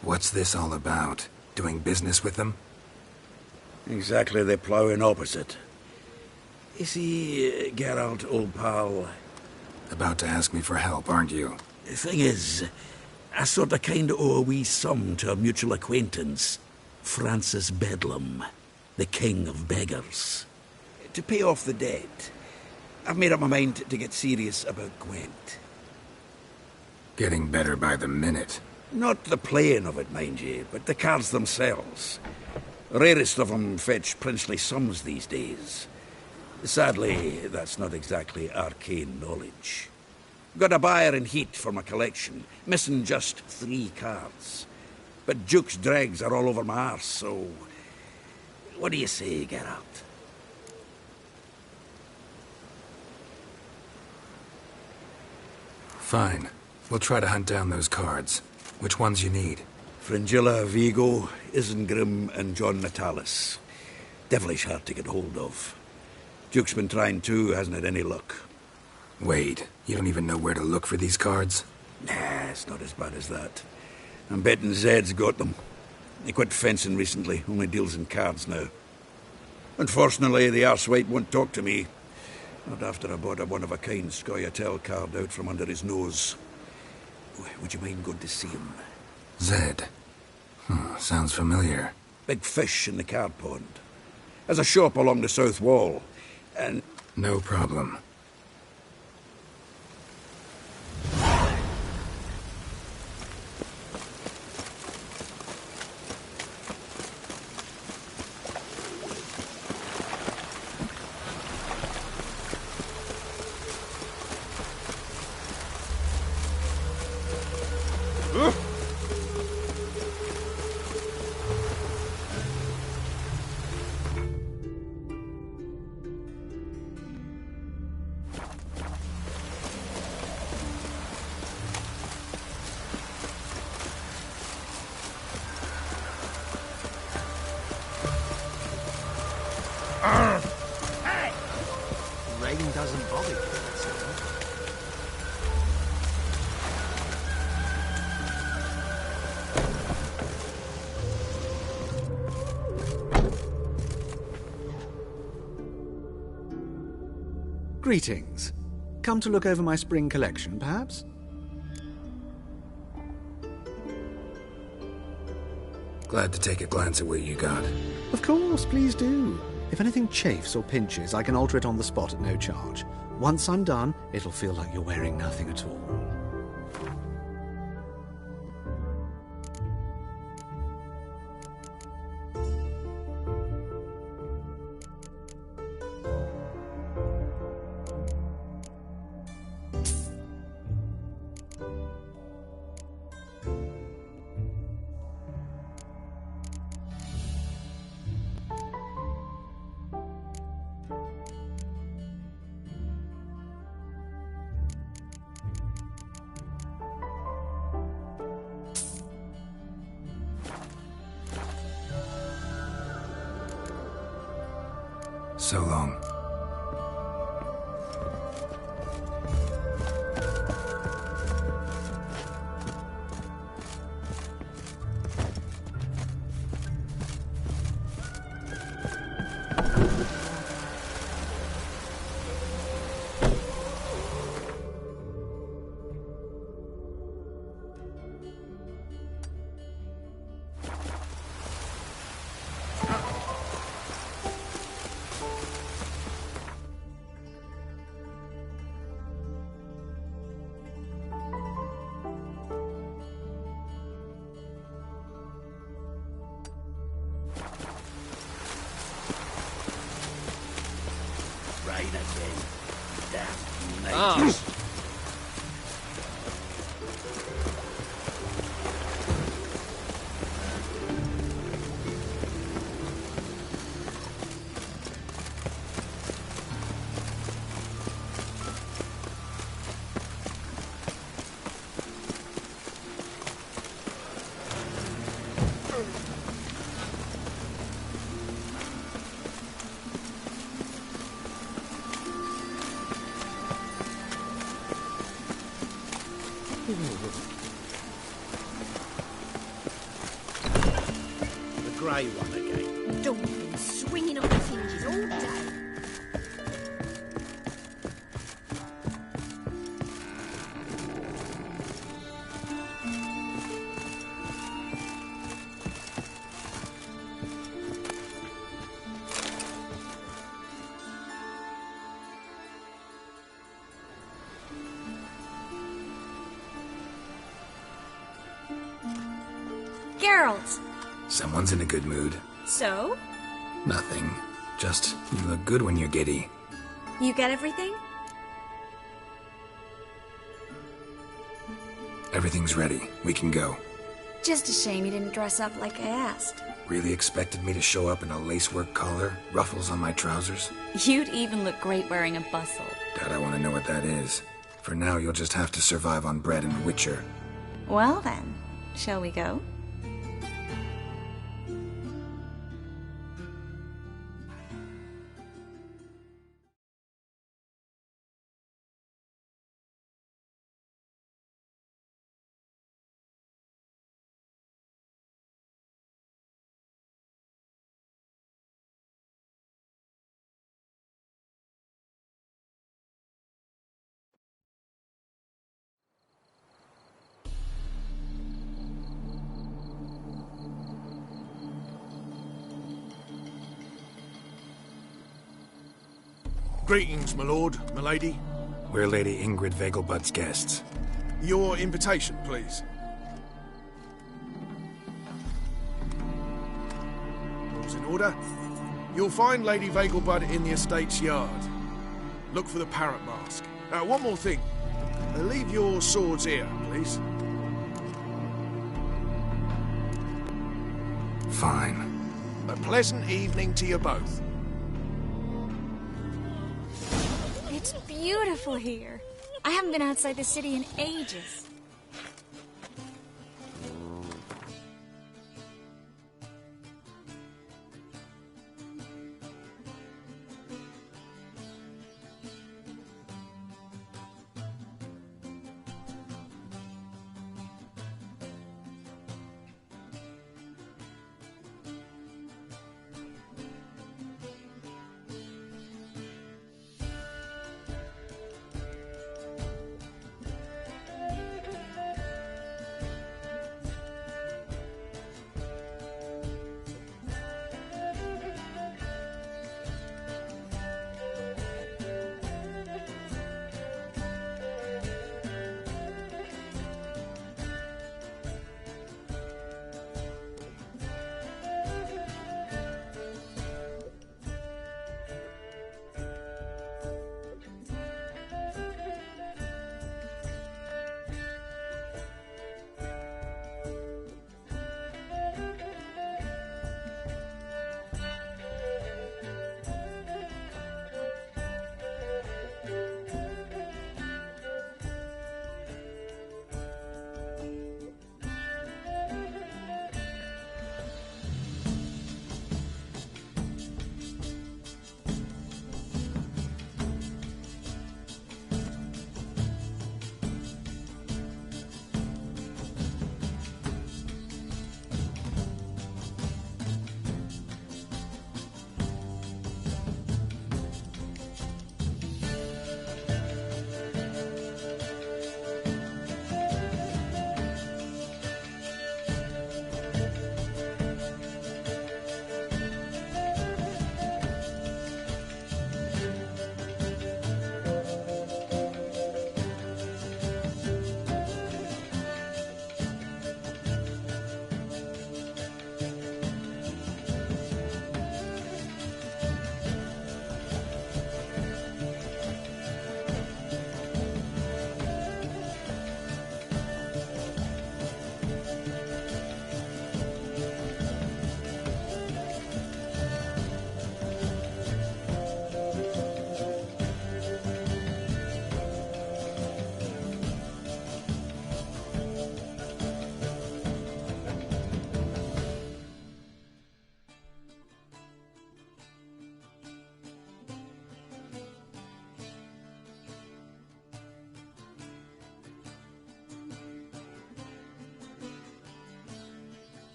What's this all about? Doing business with them? Exactly the ploughing opposite. You see, Geralt, old pal... About to ask me for help, aren't you? The thing is, I sort of kind of owe a wee sum to a mutual acquaintance, Francis Bedlam, the king of beggars. To pay off the debt, I've made up my mind to get serious about Gwent. Getting better by the minute. Not the playing of it, mind you, but the cards themselves. Rarest of them fetch princely sums these days. Sadly, that's not exactly arcane knowledge. Got a buyer in heat for my collection, missing just 3 cards. But Duke's dregs are all over my arse, so... What do you say, Geralt? Fine. We'll try to hunt down those cards. Which ones you need? Fringilla, Vigo, Isengrim, and John Natalis. Devilish hard to get hold of. Duke's been trying too, hasn't had any luck. Wait, you don't even know where to look for these cards? Nah, it's not as bad as that. I'm betting Zed's got them. He quit fencing recently, only deals in cards now. Unfortunately, the arsewipe won't talk to me. Not after I bought a one-of-a-kind Scoia'tael card out from under his nose. Would you mind going to see him? Zed. Sounds familiar. Big fish in the card pond. Has a shop along the south wall, and... No problem. Doesn't bother you, that's all. Greetings. Come to look over my spring collection, perhaps? Glad to take a glance at what you got. Of course, please do. If anything chafes or pinches, I can alter it on the spot at no charge. Once I'm done, it'll feel like you're wearing nothing at all. So long. Rain again. Damn nature. Ah. The grey one again. Dawn's been swinging on its hinges all day. Geralt! Someone's in a good mood. So? Nothing. Just, you look good when you're giddy. You get everything? Everything's ready. We can go. Just a shame you didn't dress up like I asked. Really expected me to show up in a lacework collar, ruffles on my trousers? You'd even look great wearing a bustle. Doubt I want to know what that is. For now, you'll just have to survive on bread and Witcher. Well then, shall we go? Greetings, my lord, my lady. We're Lady Ingrid Vegelbud's guests. Your invitation, please. All's in order. You'll find Lady Vegelbud in the estate's yard. Look for the parrot mask. One more thing. Leave your swords here, please. Fine. A pleasant evening to you both. It's beautiful here. I haven't been outside the city in ages.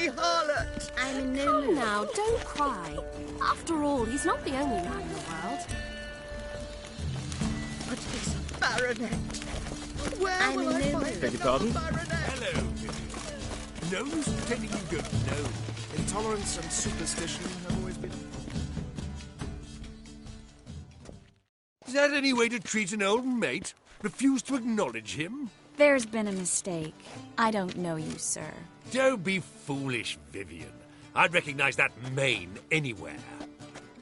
filthy harlot! I'm a Come now, don't cry. After all, he's not the only man in the world. But this baronet... Where will I find Beg your pardon? Hello, Vivian. No use pretending you don't know. Intolerance and superstition have always been... Is that any way to treat an old mate? Refuse to acknowledge him? There's been a mistake. I don't know you, sir. Don't be foolish, Vivian. I'd recognize that mane anywhere.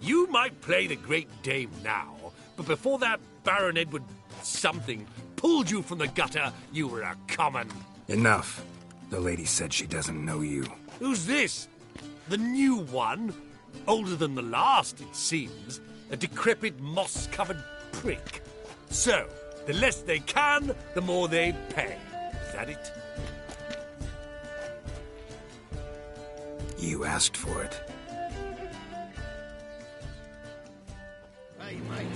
You might play the Great Dame now, but before that Baron Edward something pulled you from the gutter, you were a common... Enough. The lady said she doesn't know you. Who's this? The new one? Older than the last, it seems. A decrepit, moss-covered prick. So, the less they can, the more they pay. Is that it? You asked for it. Hey, mate.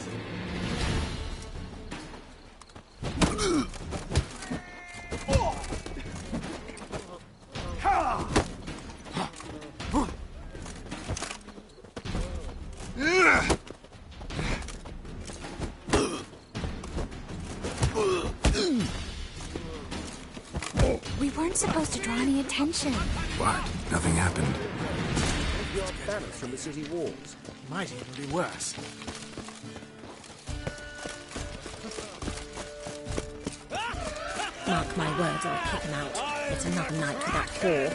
We weren't supposed to draw any attention. What? Nothing happened. Yard banners from the city walls. Might even be worse. Mark my words, I'll kick him out. It's another night with that whore.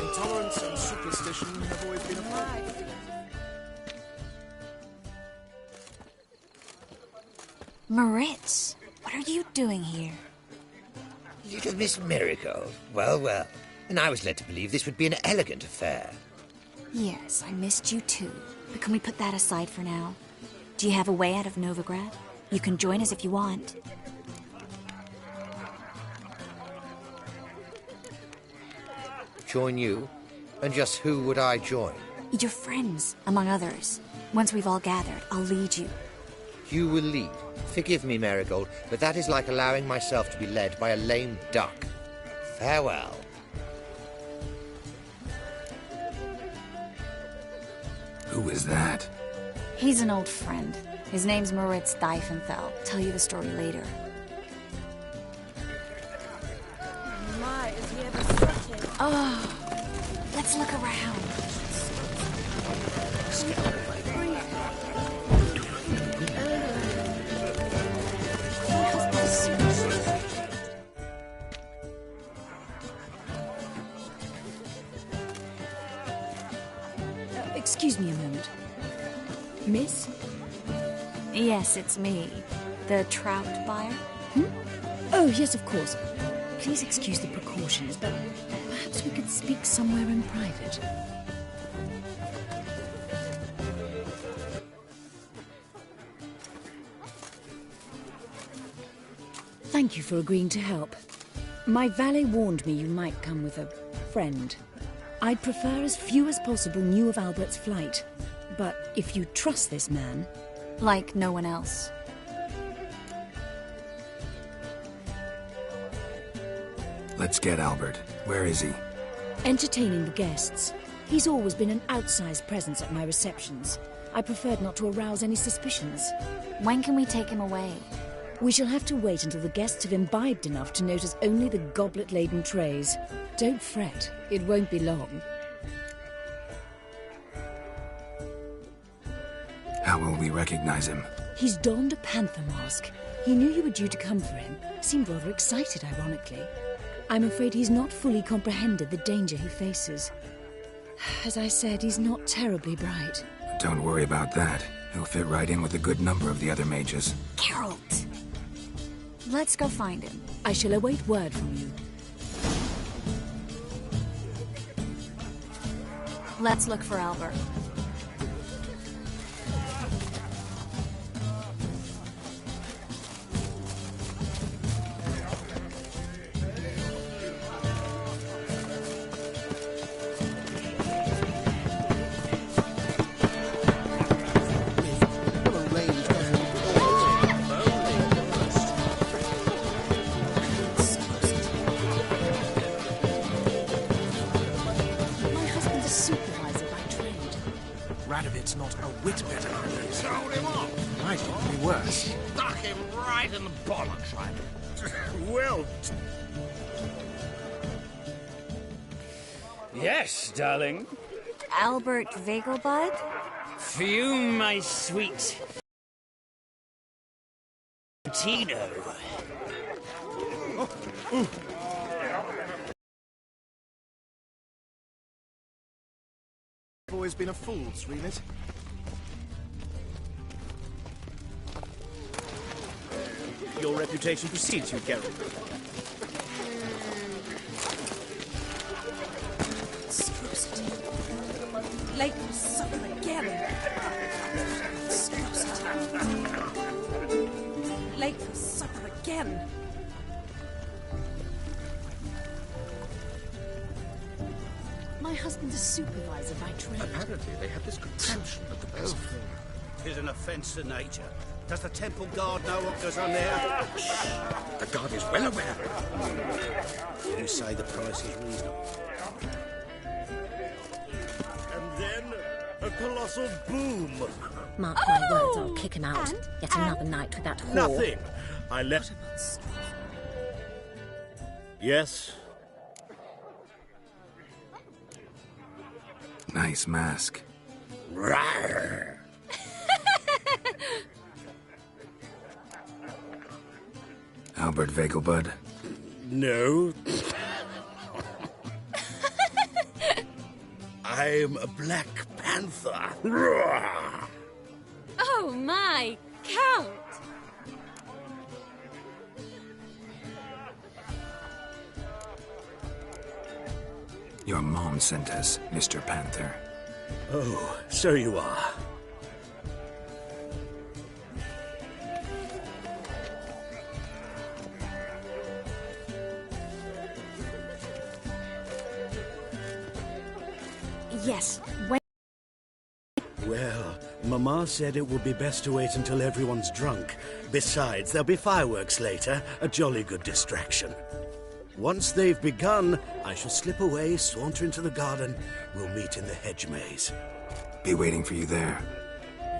Intolerance and superstition have always been a problem. Moritz, what are you doing here? Little Miss Marigold. Well, well. And I was led to believe this would be an elegant affair. Yes, I missed you too. But can we put that aside for now? Do you have a way out of Novigrad? You can join us if you want. Join you? And just who would I join? Your friends, among others. Once we've all gathered, I'll lead you. You will lead. Forgive me, Marigold, but that is like allowing myself to be led by a lame duck. Farewell. Who is that? He's an old friend. His name's Moritz Diefenthal. Tell you the story later. My, is he ever sweating? Oh, let's look around. Excuse me a moment. Miss? Yes, it's me. The trout buyer? Oh, yes, of course. Please excuse the precautions, but perhaps we could speak somewhere in private. Thank you for agreeing to help. My valet warned me you might come with a friend. I'd prefer as few as possible knew of Albert's flight. But if you trust this man... Like no one else. Let's get Albert. Where is he? Entertaining the guests. He's always been an outsized presence at my receptions. I preferred not to arouse any suspicions. When can we take him away? We shall have to wait until the guests have imbibed enough to notice only the goblet-laden trays. Don't fret, it won't be long. How will we recognize him? He's donned a panther mask. He knew you were due to come for him. Seemed rather excited, ironically. I'm afraid he's not fully comprehended the danger he faces. As I said, he's not terribly bright. Don't worry about that. He'll fit right in with a good number of the other mages. Geralt! Let's go find him. I shall await word from you. Let's look for Albert. supervisor by trade. Radovid's not a whit better than this. Hold him off. Might even be worse. Stuck him right in the bollocks, like. Well... Yes, darling. Albert Vegelbud? Fume, my sweet Tino. I've always been a fool, Sweet. Your reputation precedes you, Geralt. Late for supper again. Late for supper again. My husband's a supervisor by trade. Apparently they have this contraption at the best. Tis an offence to nature. Does the temple guard know what goes on there? The guard is well aware. You say the price is reasonable. And then a colossal boom. Mark my words, I'll kick him out. Yet another night with that whore. Nothing. I left. Yes. Nice mask. Rawr. Albert Vegelbud. No. I'm a Black Panther. Rawr. Oh my, Count! Your mom sent us, Mr. Panther. Oh, so you are. Yes, when... Well, Mama said it would be best to wait until everyone's drunk. Besides, there'll be fireworks later, a jolly good distraction. Once they've begun, I shall slip away, saunter into the garden. We'll meet in the hedge maze. Be waiting for you there.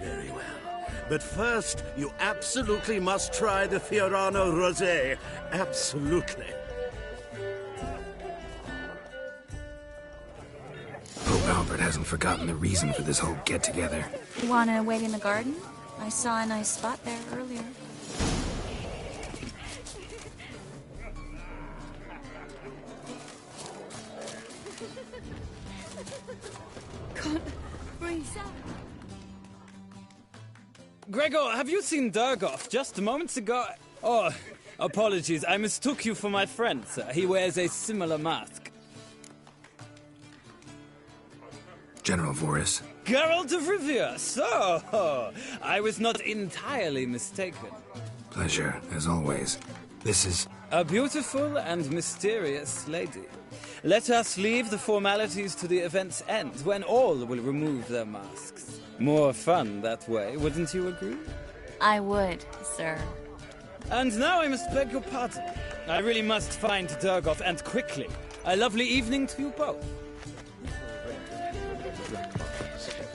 Very well. But first, you absolutely must try the Fiorano Rosé. Absolutely. Hope Albert hasn't forgotten the reason for this whole get-together. You wanna wait in the garden? I saw a nice spot there earlier. Can't breathe. Gregor, have you seen Durgoff just moments ago? Oh, apologies. I mistook you for my friend, sir. He wears a similar mask. General Voris. Geralt of Rivia. So, I was not entirely mistaken. Pleasure, as always. This is... A beautiful and mysterious lady. Let us leave the formalities to the event's end, when all will remove their masks. More fun that way, wouldn't you agree? I would, sir. And now I must beg your pardon. I really must find Durgoff, and quickly. A lovely evening to you both.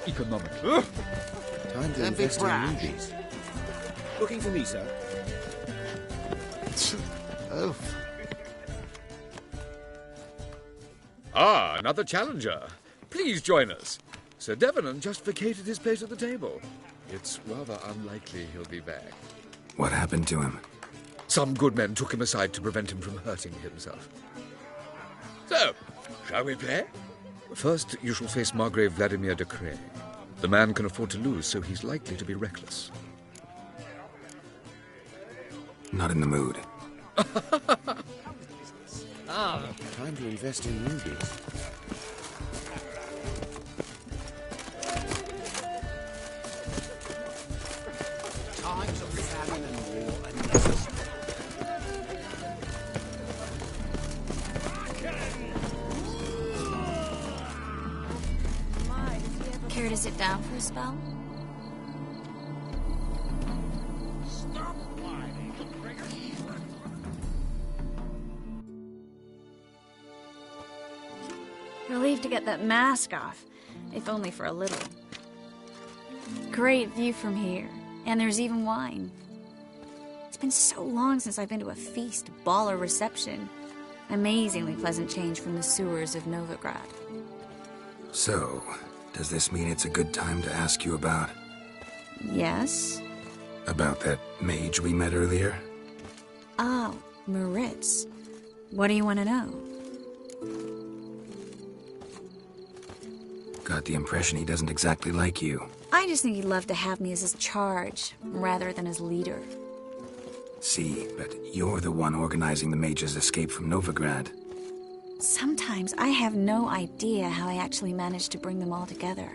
Economical. Time to Don't invest be in brash. newbies. Looking for me, sir? Oh. Ah, another challenger. Please join us. Sir Devenant just vacated his place at the table. It's rather unlikely he'll be back. What happened to him? Some good men took him aside to prevent him from hurting himself. So, shall we play? First, you shall face Margrave Vladimir de Cray. The man can afford to lose, so he's likely to be reckless. Not in the mood. Time to invest in newbies. Times of famine and war are necessary. Care to sit down for a spell? Really? relief to get that mask off, if only for a little. Great view from here, and there's even wine. It's been so long since I've been to a feast, ball, or reception. Amazingly pleasant change from the sewers of Novigrad. So, does this mean it's a good time to ask you about... Yes? About that mage we met earlier? Oh, Moritz. What do you want to know? Got the impression he doesn't exactly like you. I just think he'd love to have me as his charge, rather than as leader. See, but you're the one organizing the mage's escape from Novigrad. Sometimes I have no idea how I actually managed to bring them all together.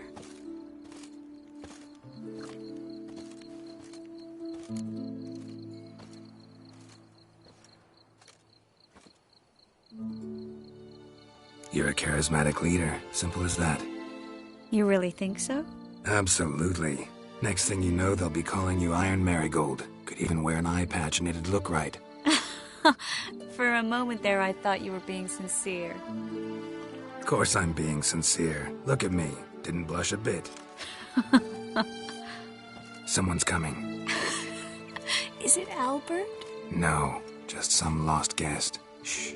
You're a charismatic leader. Simple as that. You really think so? Absolutely. Next thing you know, they'll be calling you Iron Marigold. Could even wear an eye patch and it'd look right. For a moment there, I thought you were being sincere. Of course I'm being sincere. Look at me. Didn't blush a bit. Someone's coming. Is it Albert? No, just some lost guest. Shh.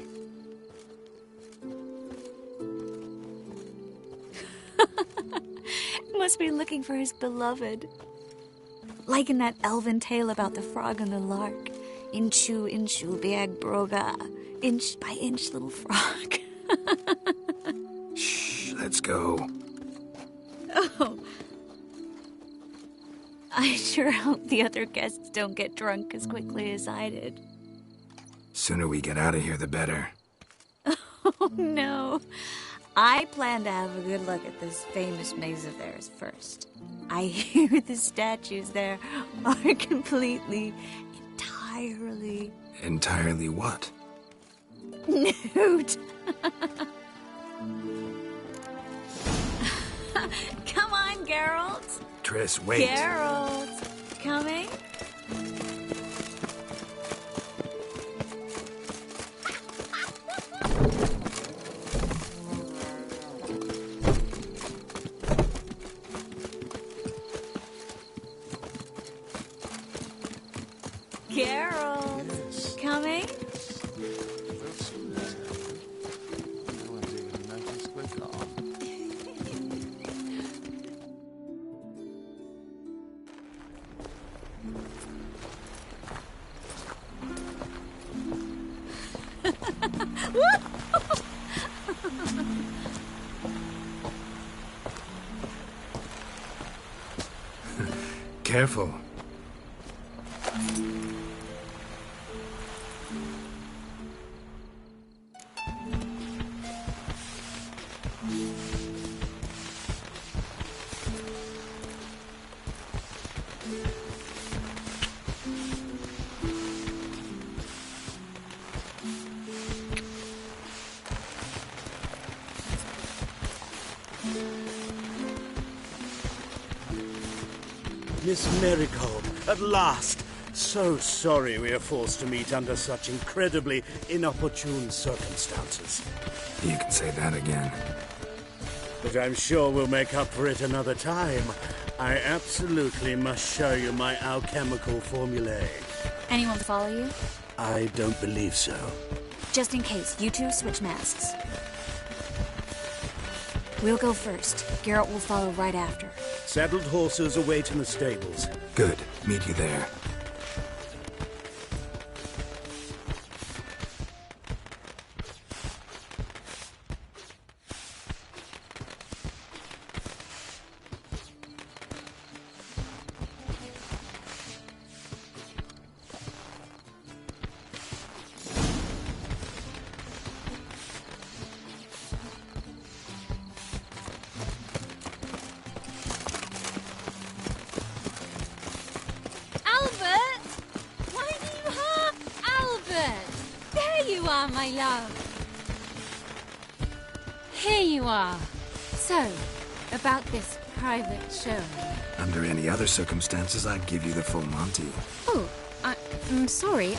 Must be looking for his beloved. Like in that elven tale about the frog and the lark. Inchu, inchu, biag broga. Inch by inch, little frog. Shh, let's go. Oh. I sure hope the other guests don't get drunk as quickly as I did. Sooner we get out of here, the better. Oh, no. I plan to have a good look at this famous maze of theirs first. I hear the statues there are entirely... Entirely what? Nude. Come on, Geralt. Triss, wait. Geralt, coming? Geralt, yes. Coming? Careful. Miss Marigold, at last! So sorry we are forced to meet under such incredibly inopportune circumstances. You can say that again. But I'm sure we'll make up for it another time. I absolutely must show you my alchemical formulae. Anyone follow you? I don't believe so. Just in case, you two switch masks. We'll go first. Geralt will follow right after. Saddled horses await in the stables. Good. Meet you there. My love. Here you are. So, about this private show. Under any other circumstances, I'd give you the full Monty. Oh, I'm sorry,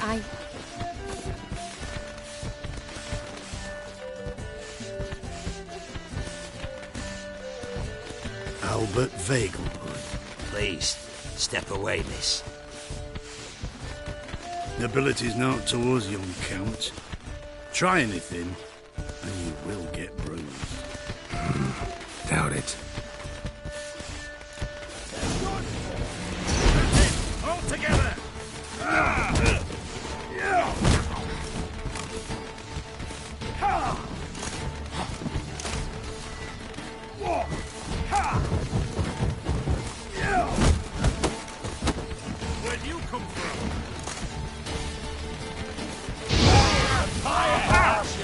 Albert Vegelbud. Please, step away, miss. Nobility's not to us, young Count. Try anything, and you will get bruised. Doubt it. All together! Where'd you come from? Firehouse,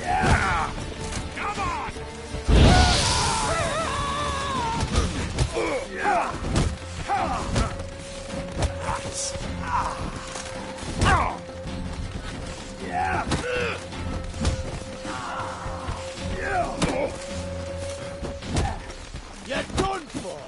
yeah! Come on! Yeah! Yeah! You're done for!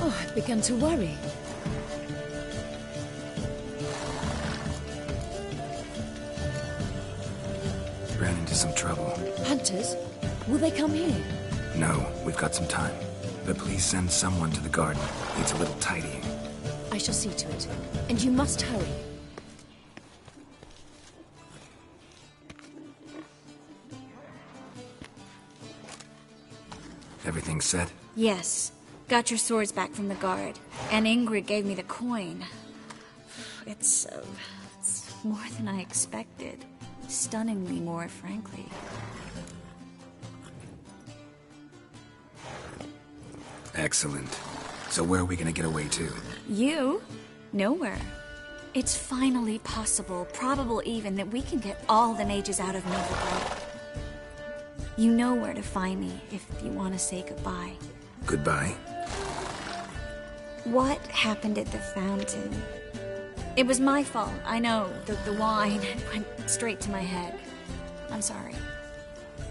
Oh, I've begun to worry. Ran into some trouble. Hunters? Will they come here? No, we've got some time. But please send someone to the garden. Needs a little tidying. I shall see to it. And you must hurry. Everything set? Yes. Got your swords back from the guard. And Ingrid gave me the coin. It's more than I expected. Stunningly more, frankly. Excellent. So where are we gonna get away to? You? Nowhere. It's finally possible, probable even, that we can get all the mages out of Novigrad. You know where to find me if you want to say goodbye. Goodbye? What happened at the fountain? It was my fault, I know. The wine went straight to my head. I'm sorry.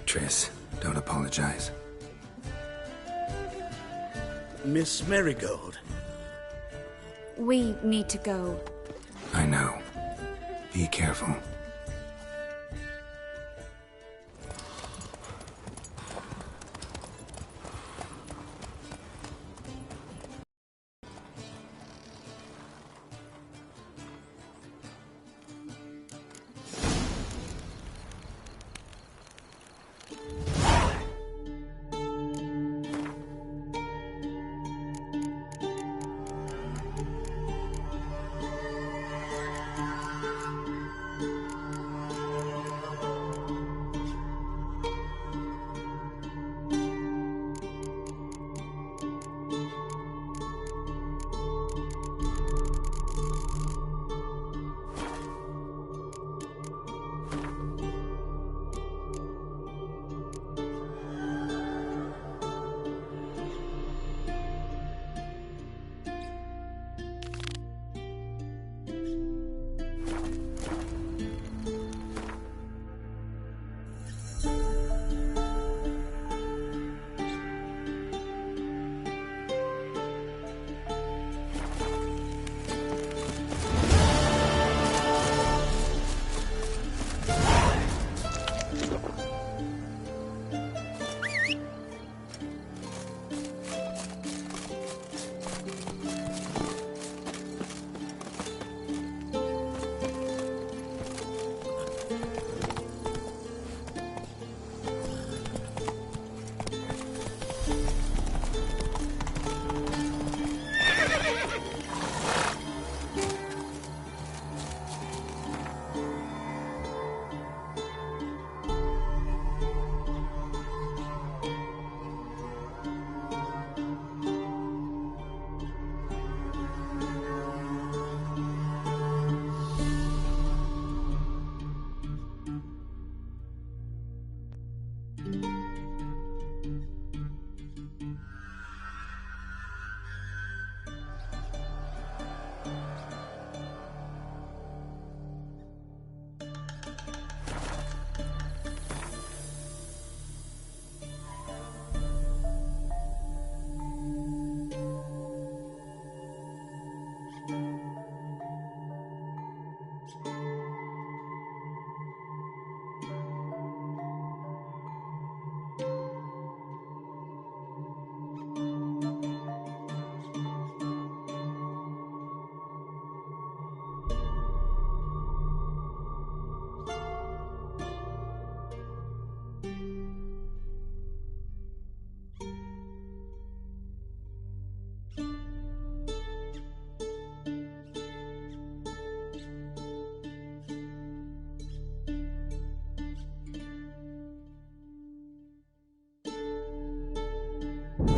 Triss, don't apologize. Miss Marigold. We need to go. I know. Be careful.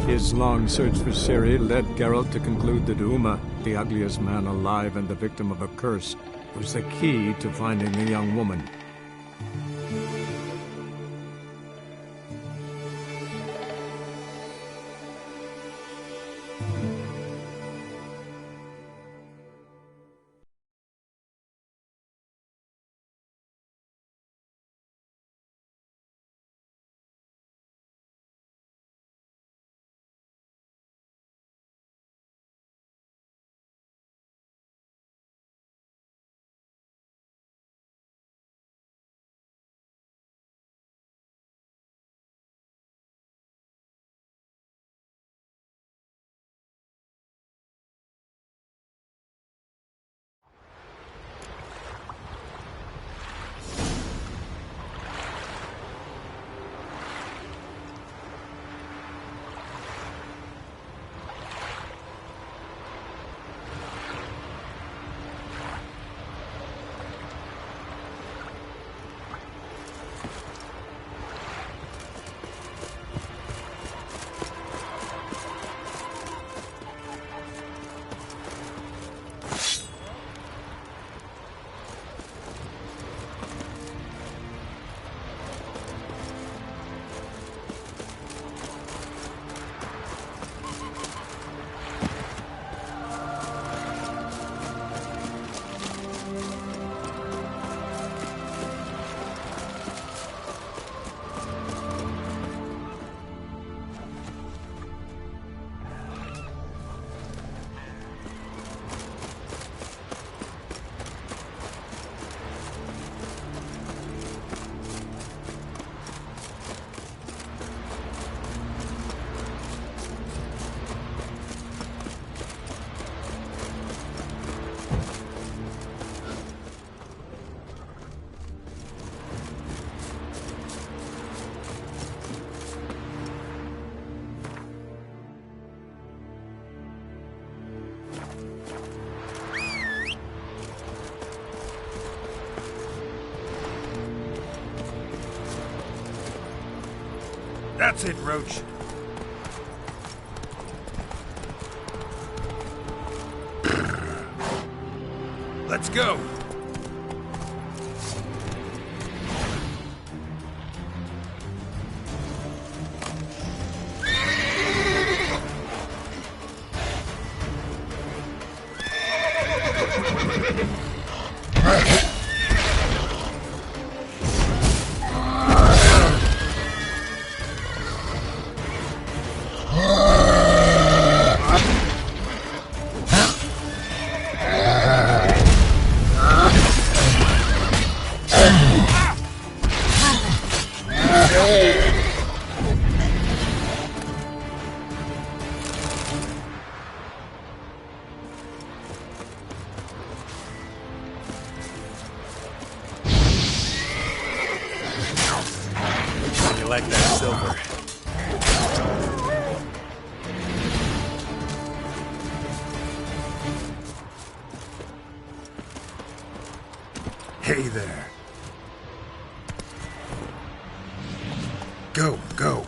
His long search for Ciri led Geralt to conclude that Uma, the ugliest man alive and the victim of a curse, was the key to finding the young woman. That's it, Roach. Let's go. You like that silver? Hey there. Go, go.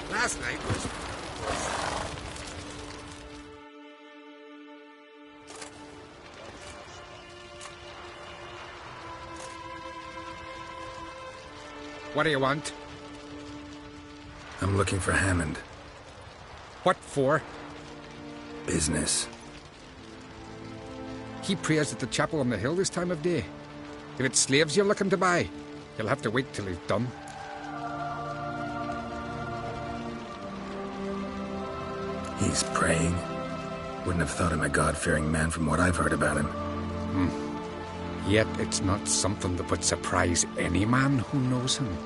Last night was... What do you want? I'm looking for Hammond. What for? Business. He prays at the chapel on the hill this time of day. If it's slaves you're looking to buy, you'll have to wait till he's done. He's praying. Wouldn't have thought him a God-fearing man from what I've heard about him. Yet it's not something that would surprise any man who knows him.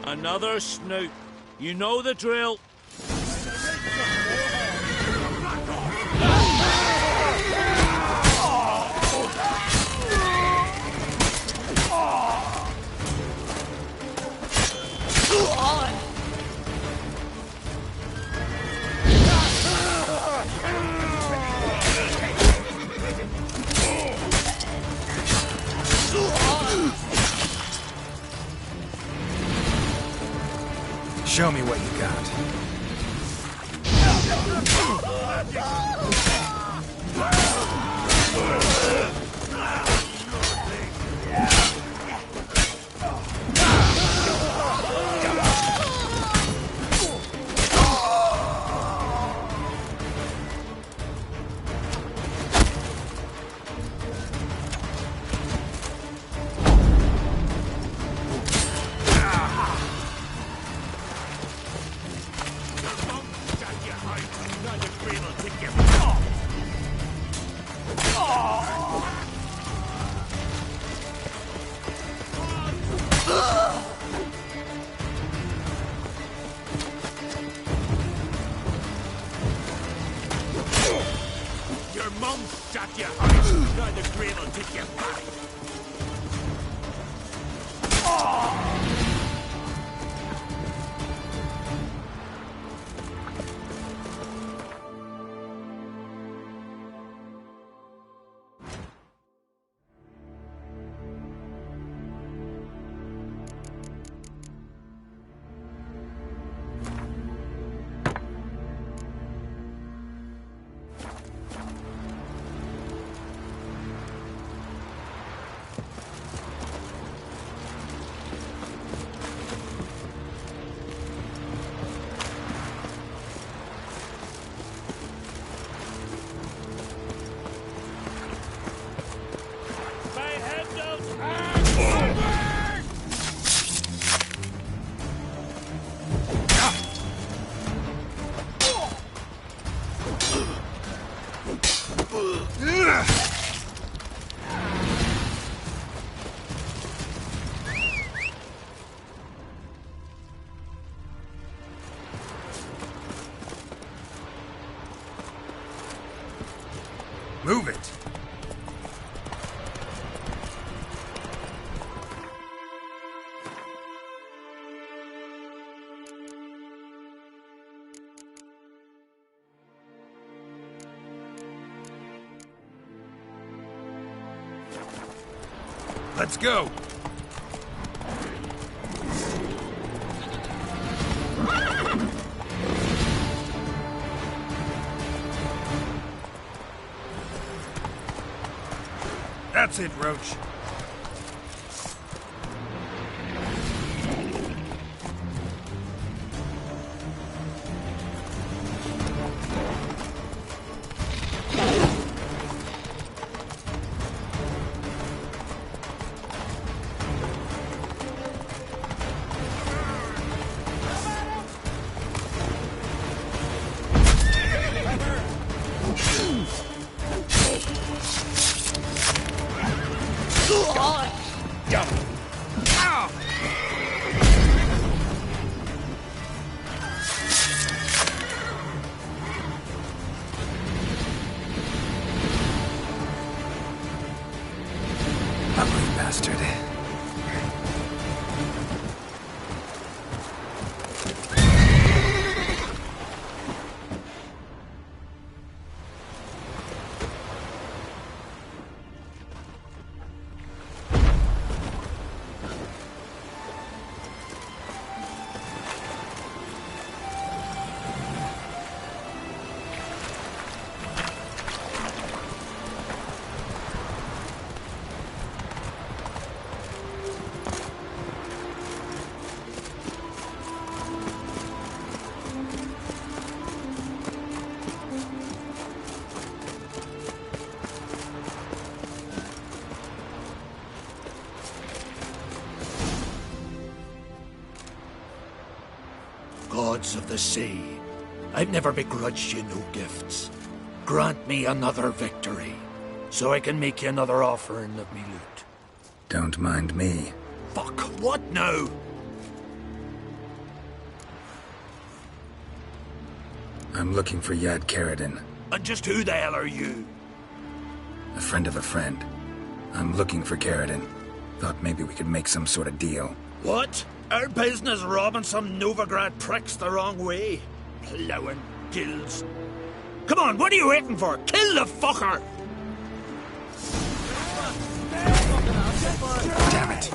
Another snoot. You know the drill. Show me what you got. Move it! Let's go! That's it, Roach. Ugly bastard. Gods of the sea, I've never begrudged you no gifts. Grant me another victory, so I can make you another offering of me loot. Don't mind me. Fuck, what now? I'm looking for Yad Karadin. And just who the hell are you? A friend of a friend. I'm looking for Karadin. Thought maybe we could make some sort of deal. What? Our business robbing some Novigrad pricks the wrong way? Plowing guilds. Come on, what are you waiting for? Kill the fucker! Damn it!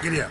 Giddy up.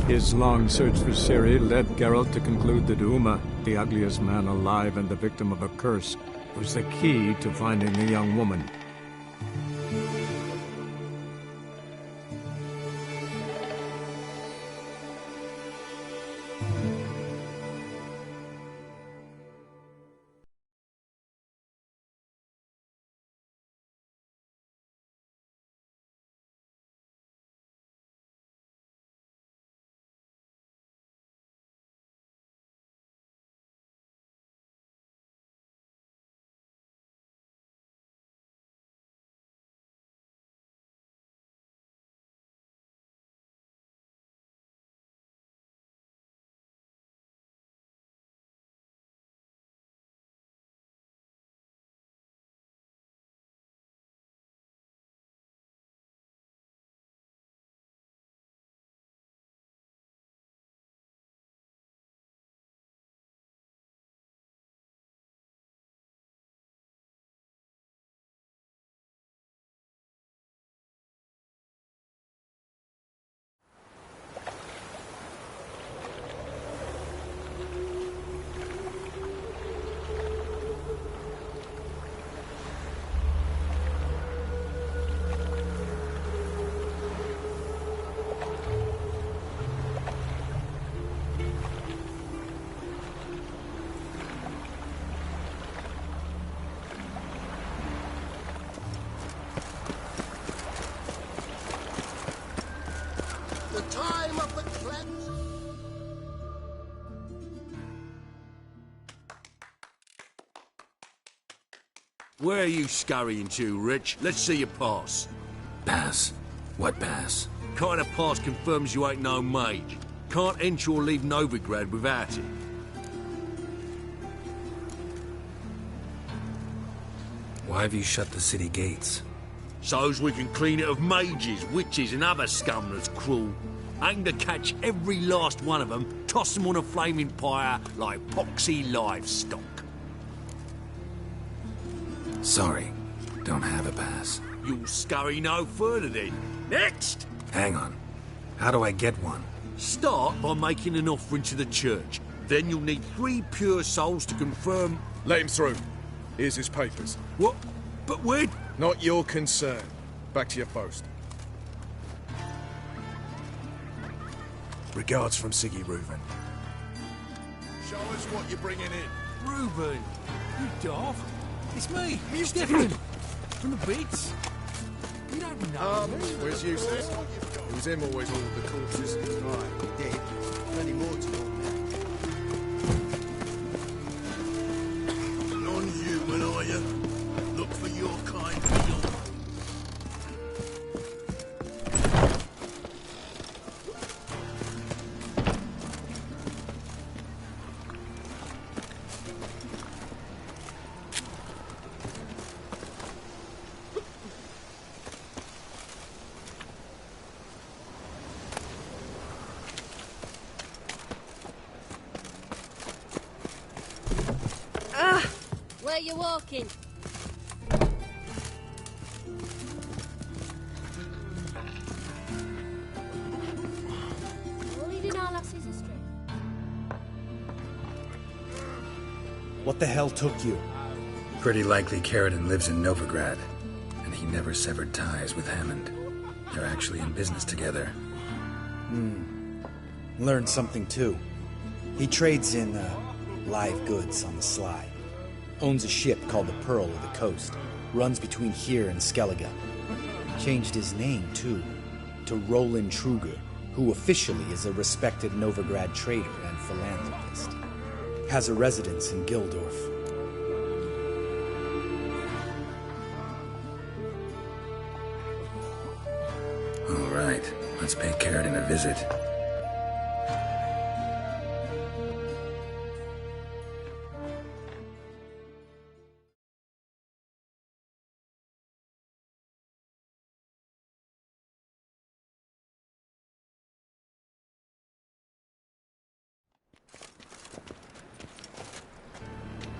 His long search for Ciri led Geralt to conclude that Uma, the ugliest man alive and the victim of a curse, was the key to finding the young woman. Where are you scurrying to, Rich? Let's see your pass. Pass? What pass? Kind of pass confirms you ain't no mage. Can't enter or leave Novigrad without it. Why have you shut the city gates? So's we can clean it of mages, witches and other scum that's cruel. Aim to catch every last one of them, toss them on a flaming pyre like poxy livestock. Sorry, don't have a pass. You'll scurry no further then. Next! Hang on. How do I get one? Start by making an offering to the church. Then you'll need 3 pure souls to confirm... Let him through. Here's his papers. What? But where... Not your concern. Back to your post. Regards from Siggy Reuven. Show us what you're bringing in. Reuben, you daft. It's me, Stefan, from the beats. You don't know me. Where's Eustace? It was him always ordered the corpses. Right, he did. Plenty more to do now. Non-human, are you? Look for your kind beyond. Where you walking? Leading our lass's history. What the hell took you? Pretty likely Carradine lives in Novigrad, and he never severed ties with Hammond. They're actually in business together. Learned something too. He trades in live goods on the sly. Owns a ship called the Pearl of the Coast. Runs between here and Skellige. Changed his name, too, to Roland Truger, who officially is a respected Novigrad trader and philanthropist. Has a residence in Gildorf. All right, let's pay Carradine a visit.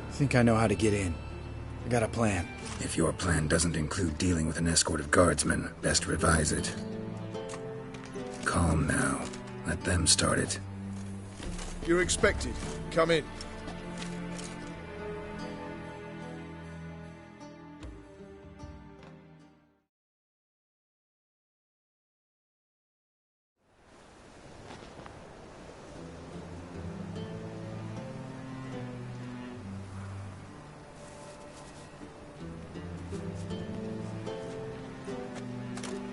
I think I know how to get in. I got a plan. If your plan doesn't include dealing with an escort of guardsmen, best revise it. Calm now. Let them start it. You're expected. Come in.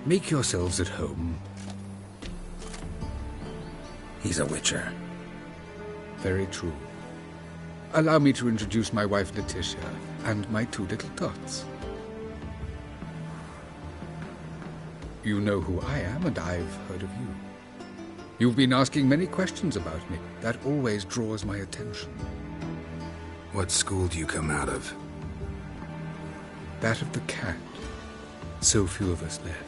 Make yourselves at home. He's a witcher. Very true. Allow me to introduce my wife, Letitia, and my two little tots. You know who I am, and I've heard of you. You've been asking many questions about me. That always draws my attention. What school do you come out of? That of the cat. So few of us left.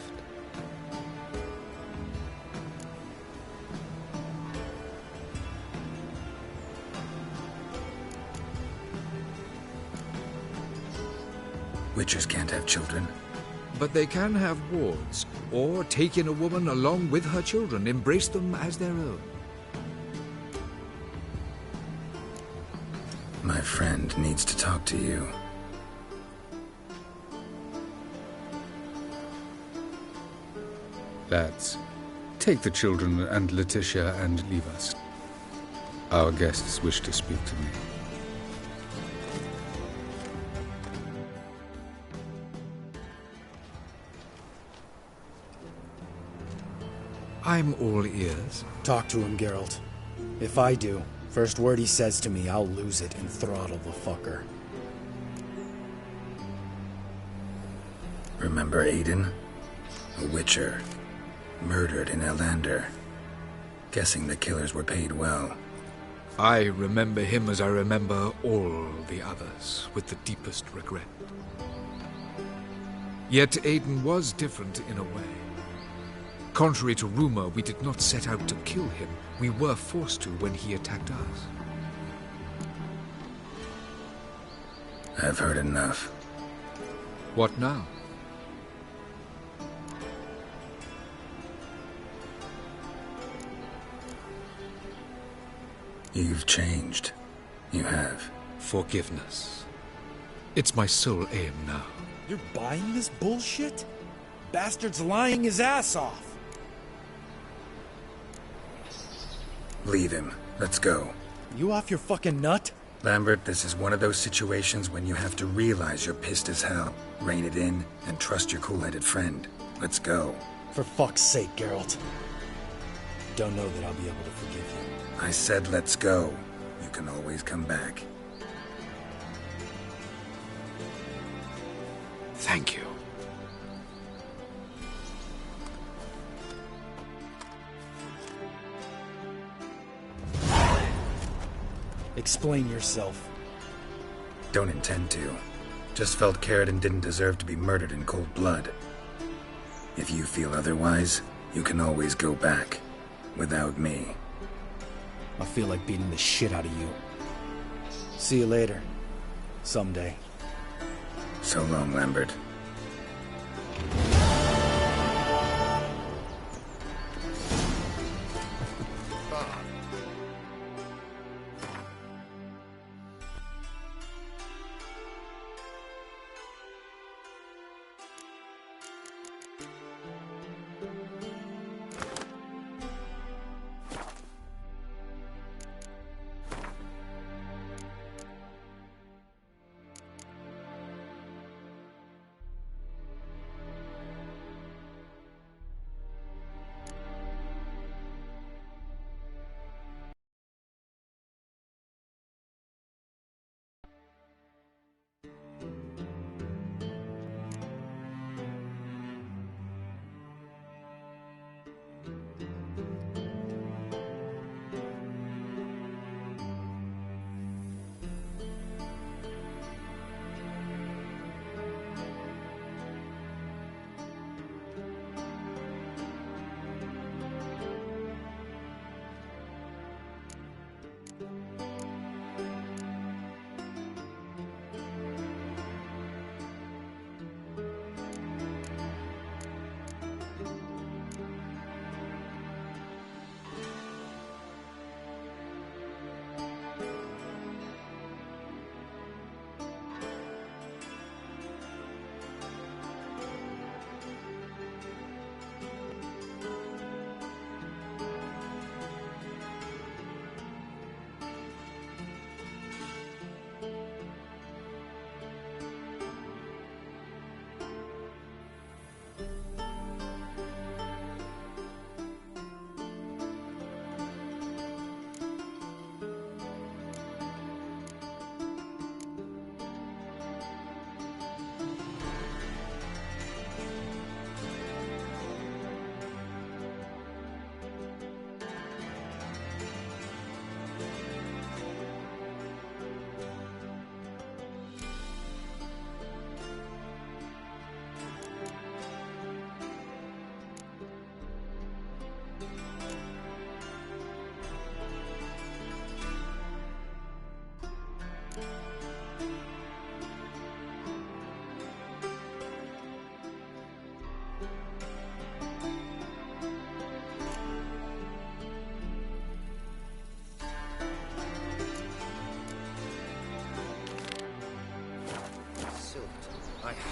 Witchers can't have children. But they can have wards, or take in a woman along with her children, embrace them as their own. My friend needs to talk to you. Lads, take the children and Letitia and leave us. Our guests wish to speak to me. I'm all ears. Talk to him, Geralt. If I do, first word he says to me, I'll lose it and throttle the fucker. Remember Aiden? A witcher. Murdered in Elander. Guessing the killers were paid well. I remember him as I remember all the others, with the deepest regret. Yet Aiden was different in a way. Contrary to rumor, we did not set out to kill him. We were forced to when he attacked us. I've heard enough. What now? You've changed. You have. Forgiveness. It's my sole aim now. You're buying this bullshit? Bastard's lying his ass off. Leave him. Let's go. You off your fucking nut? Lambert, this is one of those situations when you have to realize you're pissed as hell. Rein it in, and trust your cool-headed friend. Let's go. For fuck's sake, Geralt. Don't know that I'll be able to forgive you. I said let's go. You can always come back. Thank you. Explain yourself. Don't intend to. Just felt Carradine didn't deserve to be murdered in cold blood. If you feel otherwise, you can always go back. Without me. I feel like beating the shit out of you. See you later. Someday. So long, Lambert.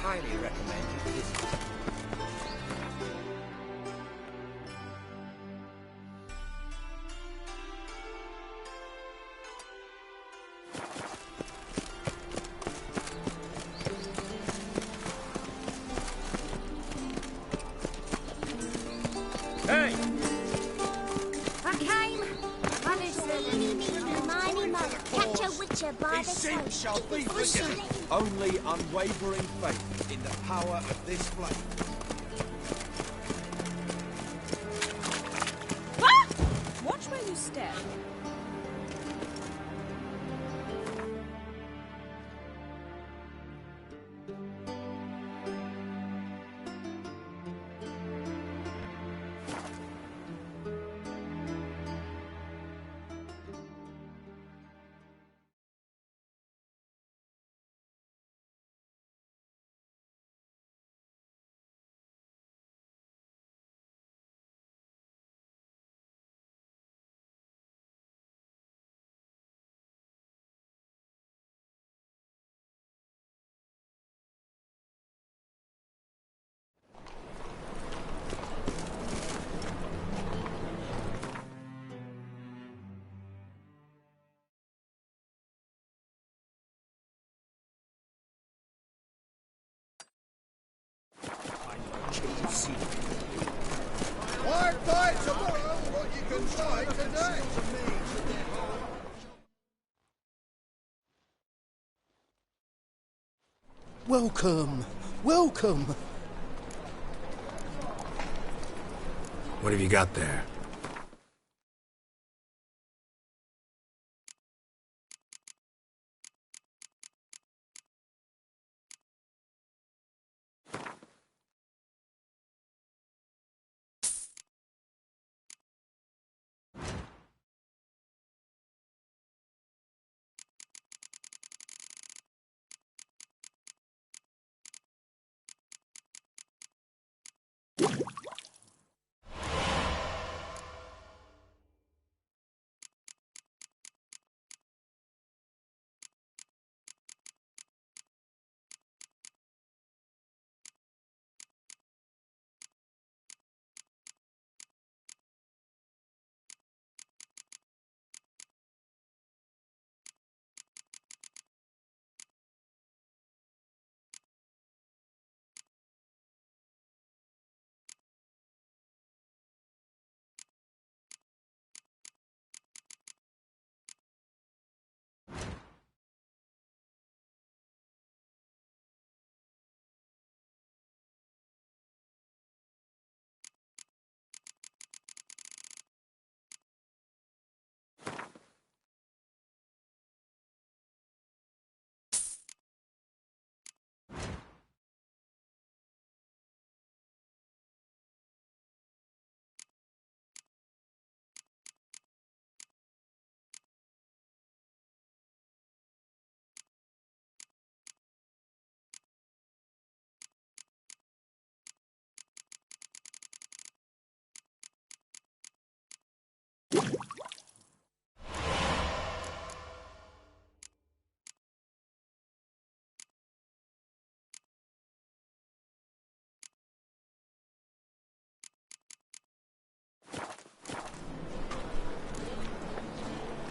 highly recommend you visit. Hey! I came. Catch a witcher by the throat. Shall be forgiven. Only unwavering faith in the power of this flame. Ah! Watch where you step. Why buy tomorrow what you can try today? Welcome. Welcome. What have you got there?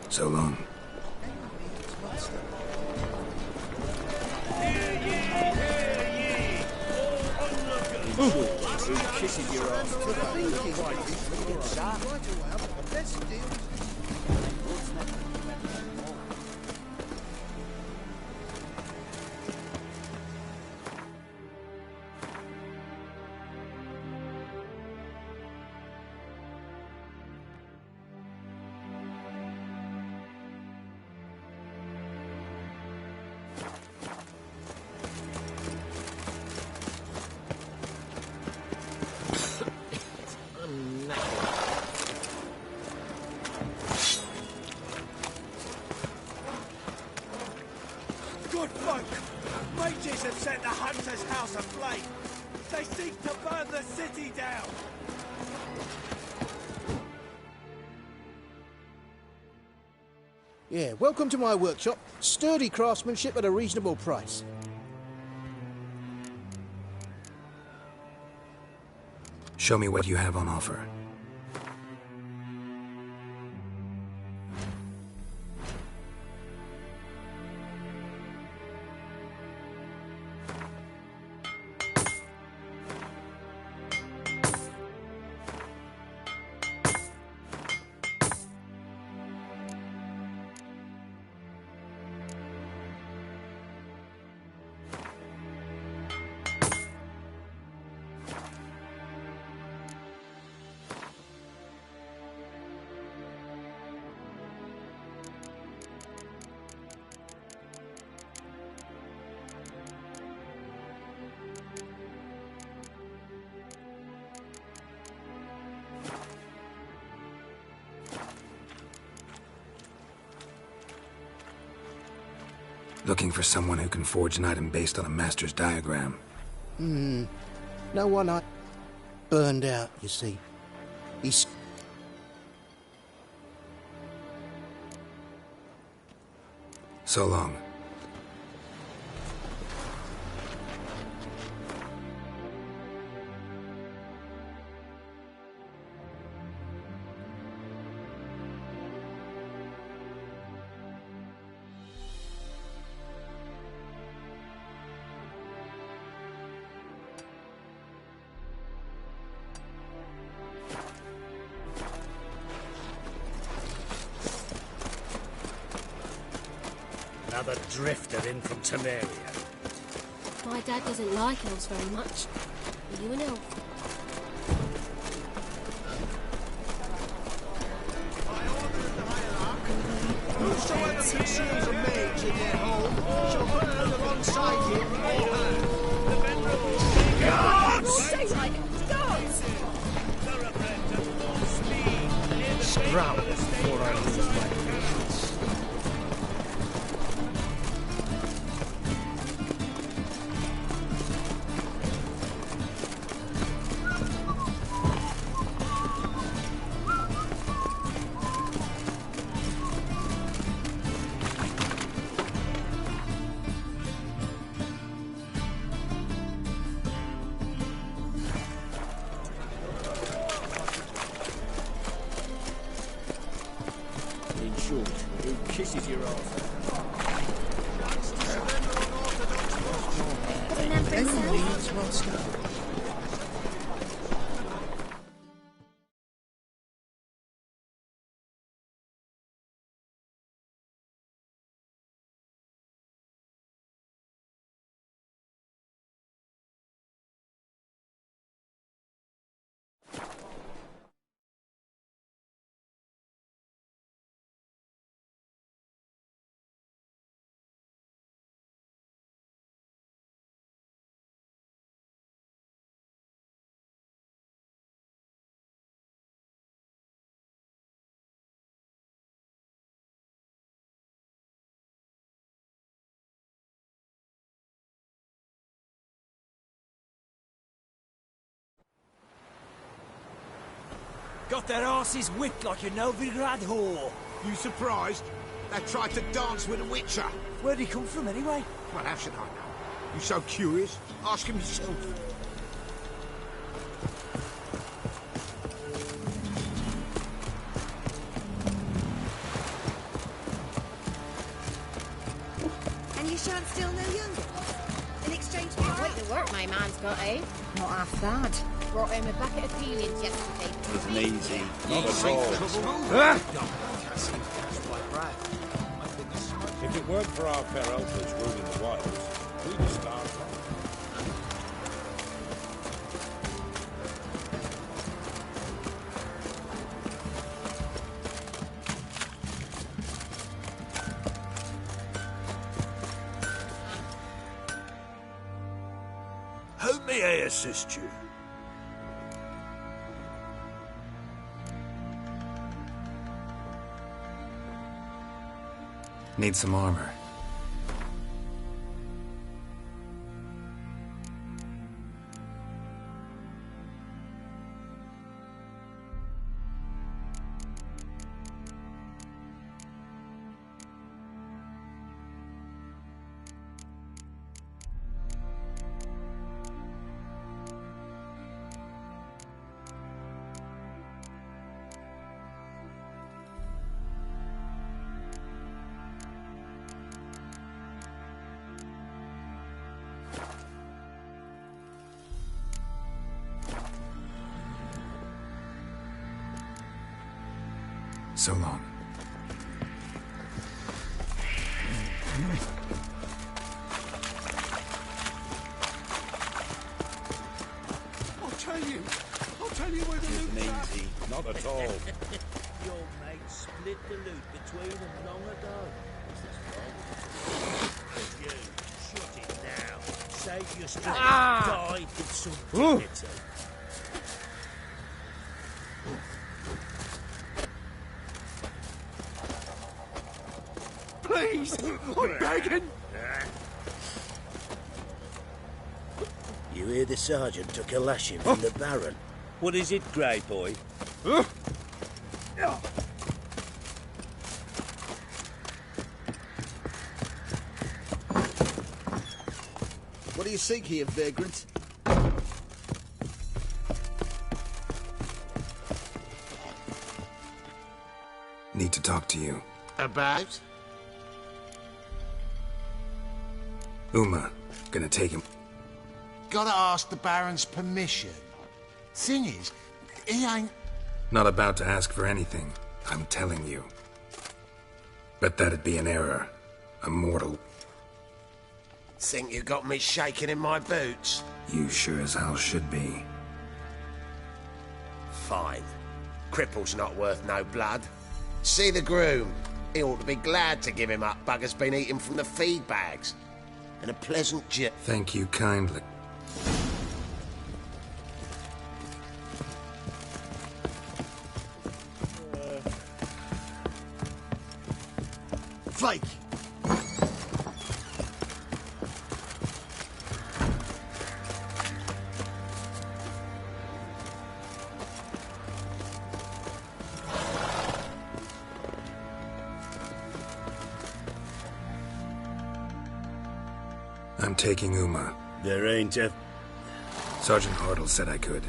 So long. Kissing your ass. Good folk! Mages have set the Hunter's house aflame! They seek to burn the city down! Yeah, welcome to my workshop. Sturdy craftsmanship at a reasonable price. Show me what you have on offer. Looking for someone who can forge an item based on a master's diagram. No one I burned out, you see. He's... So long. Another drifter in from Temeria. My dad doesn't like elves very much. Are you an elf? Whosoever consumes a mage in their home shall burn alongside him or her. The venerable Sprout before I lose my patience. Kisses your ass. Got their asses whipped like a Novigrad whore. You surprised? They tried to dance with a witcher. Where'd he come from, anyway? Well, how should I know? You so curious? Ask him yourself. And you shan't steal no younger? In exchange for Quite the work my man's got, eh? Not half bad. Brought him a bucket of peelings yesterday. Wasn't easy. Not at If it weren't for our fair elders ruling the wilds, we'd have starved. How may I assist you? Need some armor. So long. I'll tell you where the loot's at. Easy. Not at all. Your mate split the loot between them long ago. You, shut it now. Save your strength. Die with some dignity. Please, I'm begging. You hear the sergeant took a lashing from the Baron. What is it, Grey Boy? What do you seek here, vagrant? Need to talk to you. About? Uma, gonna take him. Gotta ask the Baron's permission. Thing is, he ain't... Not about to ask for anything, I'm telling you. But that'd be an error. A mortal. Think you got me shaking in my boots? You sure as hell should be. Fine. Cripple's not worth no blood. See the groom. He ought to be glad to give him up. Bugger's been eating from the feed bags. And a pleasant jet. Thank you kindly. Fake! I'm taking Uma. There ain't a... Sergeant Hartle said I could.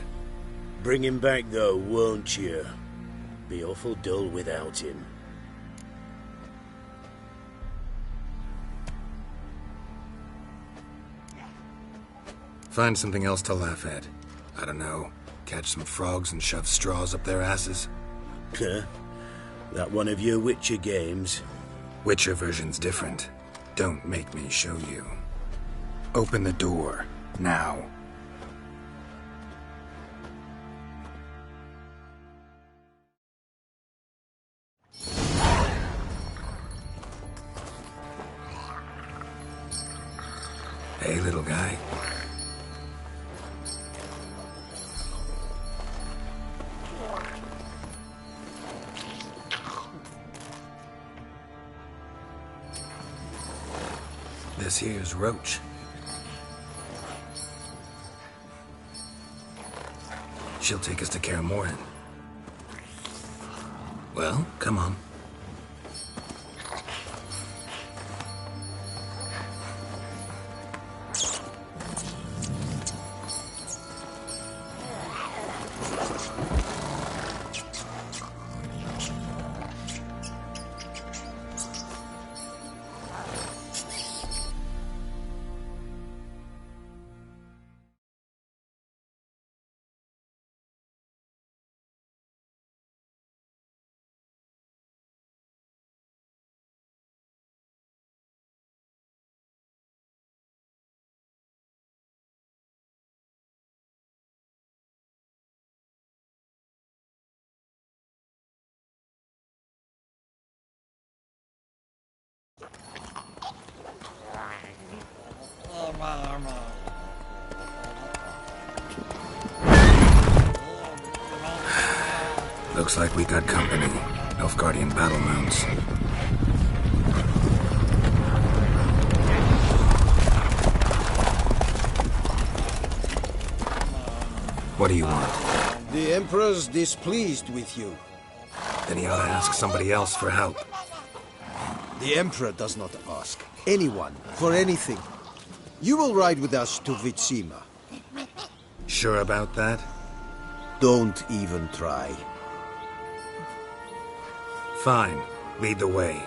Bring him back, though, won't you? Be awful dull without him. Find something else to laugh at. I don't know. Catch some frogs and shove straws up their asses. Huh? That one of your Witcher games? Witcher version's different. Don't make me show you. Open the door. Now. Hey, little guy. This here's Roach. She'll take us to Kaer Morhen. Well, come on. Looks like we got company. Nilfgaardian battle mounts. What do you want? The Emperor's displeased with you. Then he ought to ask somebody else for help. The Emperor does not ask anyone for anything. You will ride with us to Vitsima. Sure about that? Don't even try. Fine. Lead the way.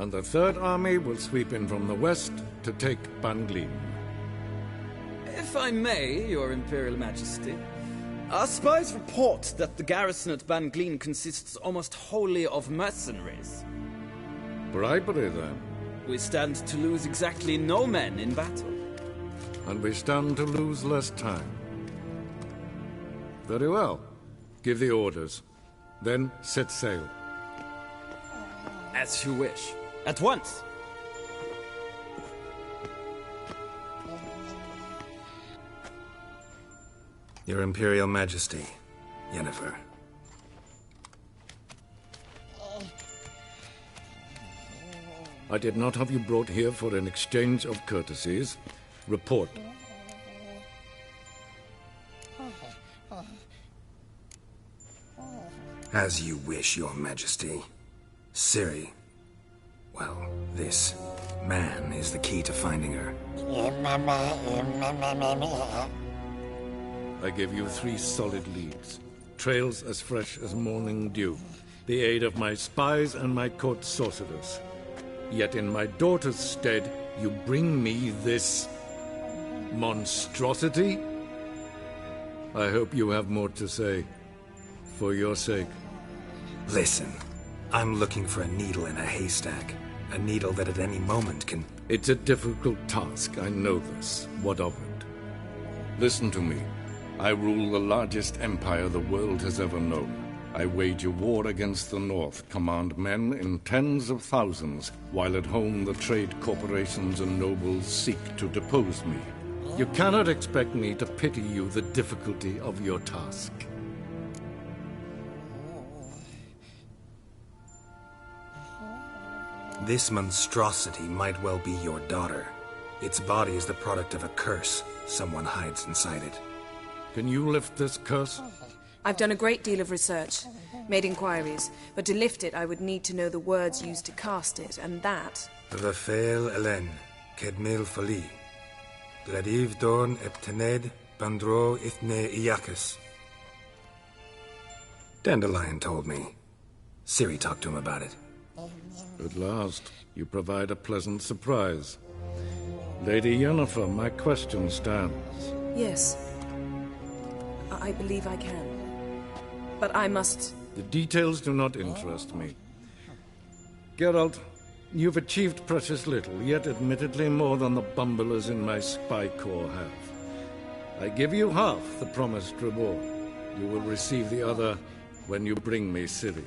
And the Third Army will sweep in from the west to take Banglin. If I may, Your Imperial Majesty, our spies report that the garrison at Banglin consists almost wholly of mercenaries. Bribery, then. We stand to lose exactly no men in battle. And we stand to lose less time. Very well. Give the orders. Then set sail. As you wish. At once! Your Imperial Majesty, Yennefer. I did not have you brought here for an exchange of courtesies. Report. As you wish, Your Majesty. Ciri. Well, this man is the key to finding her. I give you 3 solid leads. Trails as fresh as morning dew. The aid of my spies and my court sorcerers. Yet in my daughter's stead, you bring me this monstrosity? I hope you have more to say. For your sake. Listen, I'm looking for a needle in a haystack. A needle that at any moment can... It's a difficult task, I know this. What of it? Listen to me. I rule the largest empire the world has ever known. I wage a war against the North, command men in tens of thousands, while at home the trade corporations and nobles seek to depose me. You cannot expect me to pity you the difficulty of your task. This monstrosity might well be your daughter. Its body is the product of a curse. Someone hides inside it. Can you lift this curse? I've done a great deal of research, made inquiries, but to lift it I would need to know the words used to cast it, and that... Vafel Elen, Kedmil Fali. Gladiv Dorn Eptened, Bandro Ithne Iacus. Dandelion told me. Ciri talked to him about it. At last, you provide a pleasant surprise. Lady Yennefer, my question stands. Yes. I believe I can. But I must... The details do not interest me. Geralt, you've achieved precious little, yet admittedly more than the bumblers in my spy corps have. I give you half the promised reward. You will receive the other when you bring me Ciri.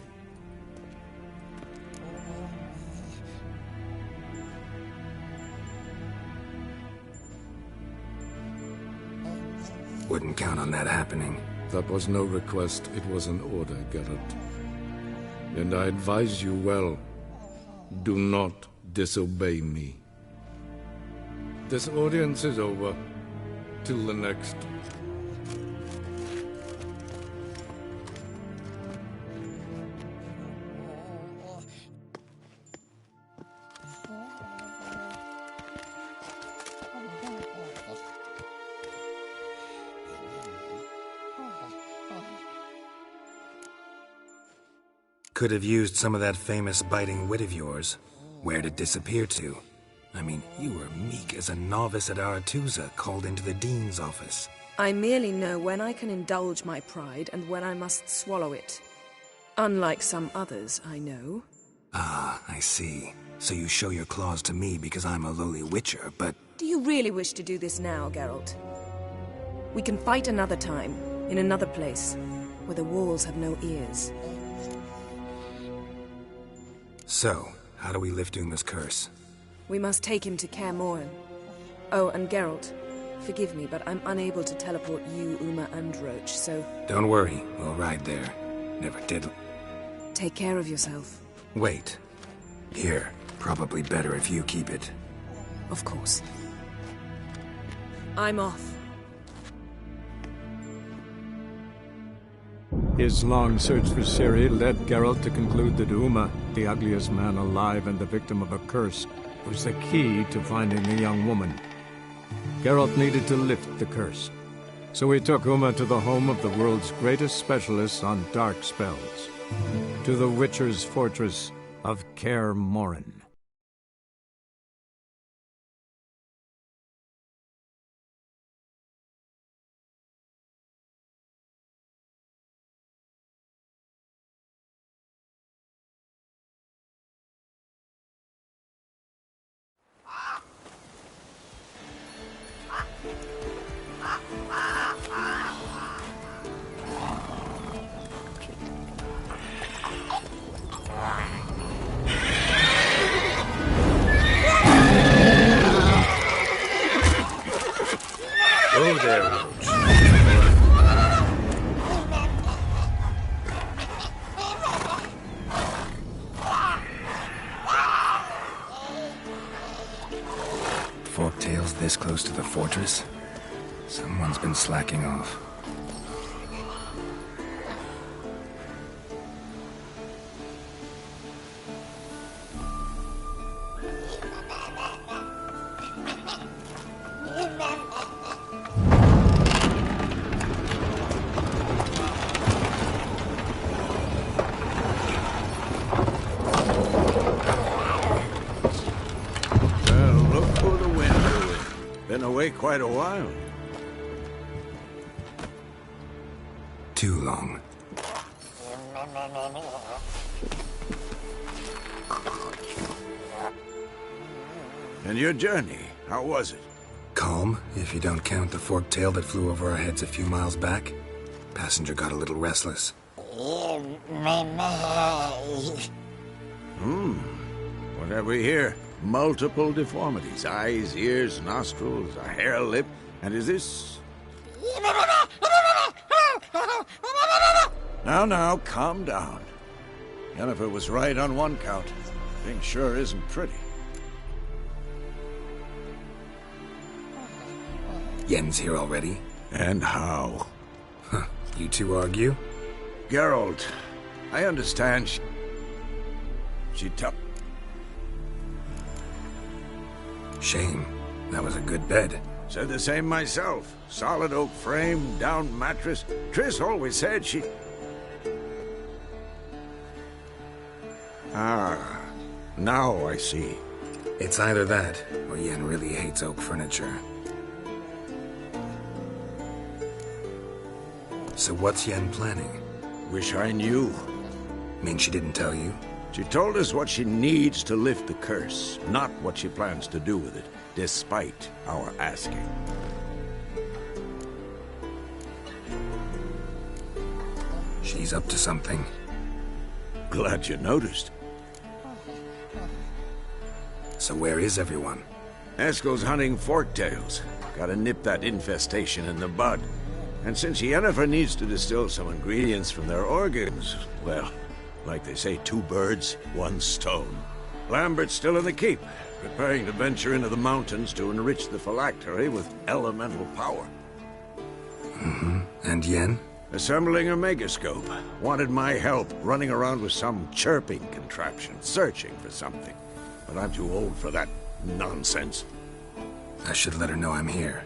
Wouldn't count on that happening. That was no request, it was an order, Geralt. And I advise you well, do not disobey me. This audience is over. Till the next. Could have used some of that famous biting wit of yours. Where'd it disappear to? I mean, you were meek as a novice at Aretuza called into the Dean's office. I merely know when I can indulge my pride and when I must swallow it. Unlike some others, I know. Ah, I see. So you show your claws to me because I'm a lowly witcher, but... Do you really wish to do this now, Geralt? We can fight another time, in another place, where the walls have no ears. So, how do we lift Uma's curse? We must take him to Kaer Morhen. Oh, and Geralt, forgive me, but I'm unable to teleport you, Uma, and Roach, so... Don't worry, we'll ride there. Never did. Take care of yourself. Wait. Here, probably better if you keep it. Of course. I'm off. His long search for Ciri led Geralt to conclude that Uma, the ugliest man alive and the victim of a curse, was the key to finding the young woman. Geralt needed to lift the curse, so he took Uma to the home of the world's greatest specialists on dark spells, to the Witcher's fortress of Kaer Morhen. Oh, there, Roach. Forktails this close to the fortress? Someone's been slacking off. Quite a while. Too long. And your journey, how was it? Calm, if you don't count the forktail that flew over our heads a few miles back. Passenger got a little restless. What have we here? Multiple deformities. Eyes, ears, nostrils, a hair lip. And is this... Now, calm down. Yennefer was right on one count. Thing sure isn't pretty. Yen's here already? And how? Huh. You two argue? Geralt, I understand she took... Shame. That was a good bed. Said the same myself. Solid oak frame, down mattress. Triss always said she... Ah, now I see. It's either that, or Yen really hates oak furniture. So what's Yen planning? Wish I knew. Mean she didn't tell you? She told us what she needs to lift the curse, not what she plans to do with it, despite our asking. She's up to something. Glad you noticed. So where is everyone? Eskel's hunting forktails. Gotta nip that infestation in the bud. And since Yennefer needs to distill some ingredients from their organs, well, like they say, 2 birds, 1 stone. Lambert's still in the keep, preparing to venture into the mountains to enrich the phylactery with elemental power. And Yen? Assembling a megascope. Wanted my help running around with some chirping contraption, searching for something. But I'm too old for that nonsense. I should let her know I'm here.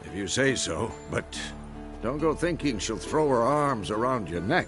If you say so, but don't go thinking she'll throw her arms around your neck.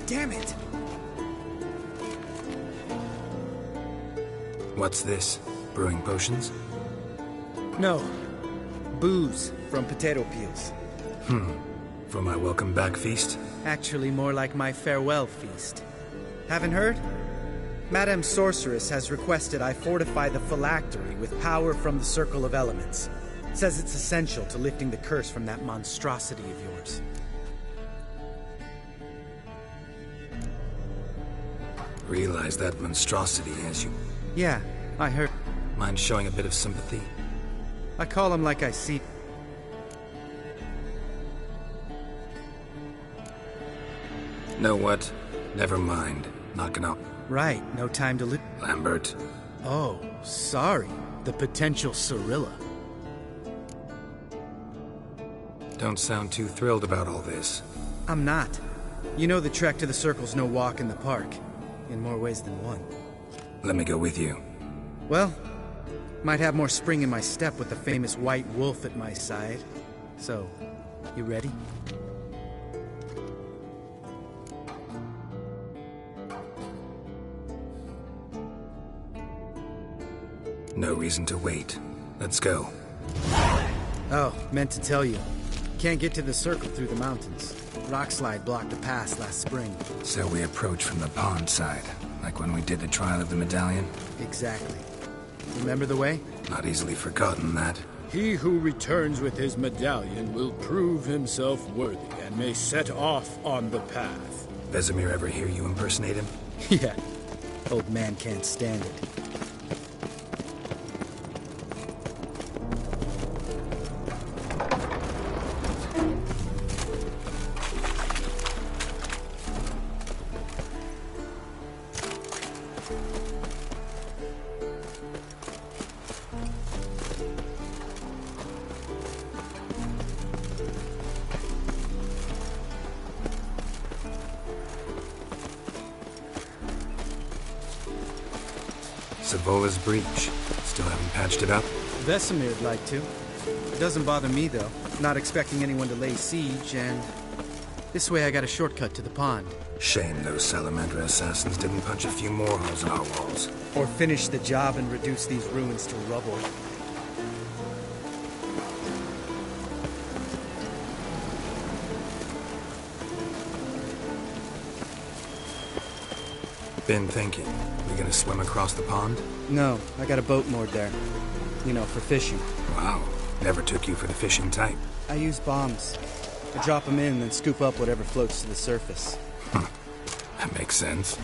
Damn it! What's this? Brewing potions? No. Booze from potato peels. For my welcome back feast? Actually, more like my farewell feast. Haven't heard? Madame Sorceress has requested I fortify the phylactery with power from the Circle of Elements. Says it's essential to lifting the curse from that monstrosity of yours. realize that monstrosity has you. Yeah, I heard. Mind showing a bit of sympathy? I call him like I see. Know what? Never mind. Not gonna... Right, no time to Lambert. Oh, sorry. The potential Cirilla. Don't sound too thrilled about all this. I'm not. You know the trek to the Circle's no walk in the park. In more ways than one. Let me go with you. Well, might have more spring in my step with the famous white wolf at my side. So, you ready? No reason to wait. Let's go. Oh, meant to tell you. Can't get to the Circle through the mountains. Rockslide blocked the pass last spring. So we approach from the pond side, like when we did the trial of the medallion? Exactly. Remember the way? Not easily forgotten, that. He who returns with his medallion will prove himself worthy and may set off on the path. Vesemir ever hear you impersonate him? Yeah. Old man can't stand it. Savola's breach. Still haven't patched it up? Vesemir'd like to. It doesn't bother me, though. Not expecting anyone to lay siege, and... this way I got a shortcut to the pond. Shame those Salamander assassins didn't punch a few more holes in our walls. Or finish the job and reduce these ruins to rubble. Been thinking. We gonna swim across the pond? No, I got a boat moored there. You know, for fishing. Wow. Never took you for the fishing type. I use bombs. I drop them in and then scoop up whatever floats to the surface. That makes sense.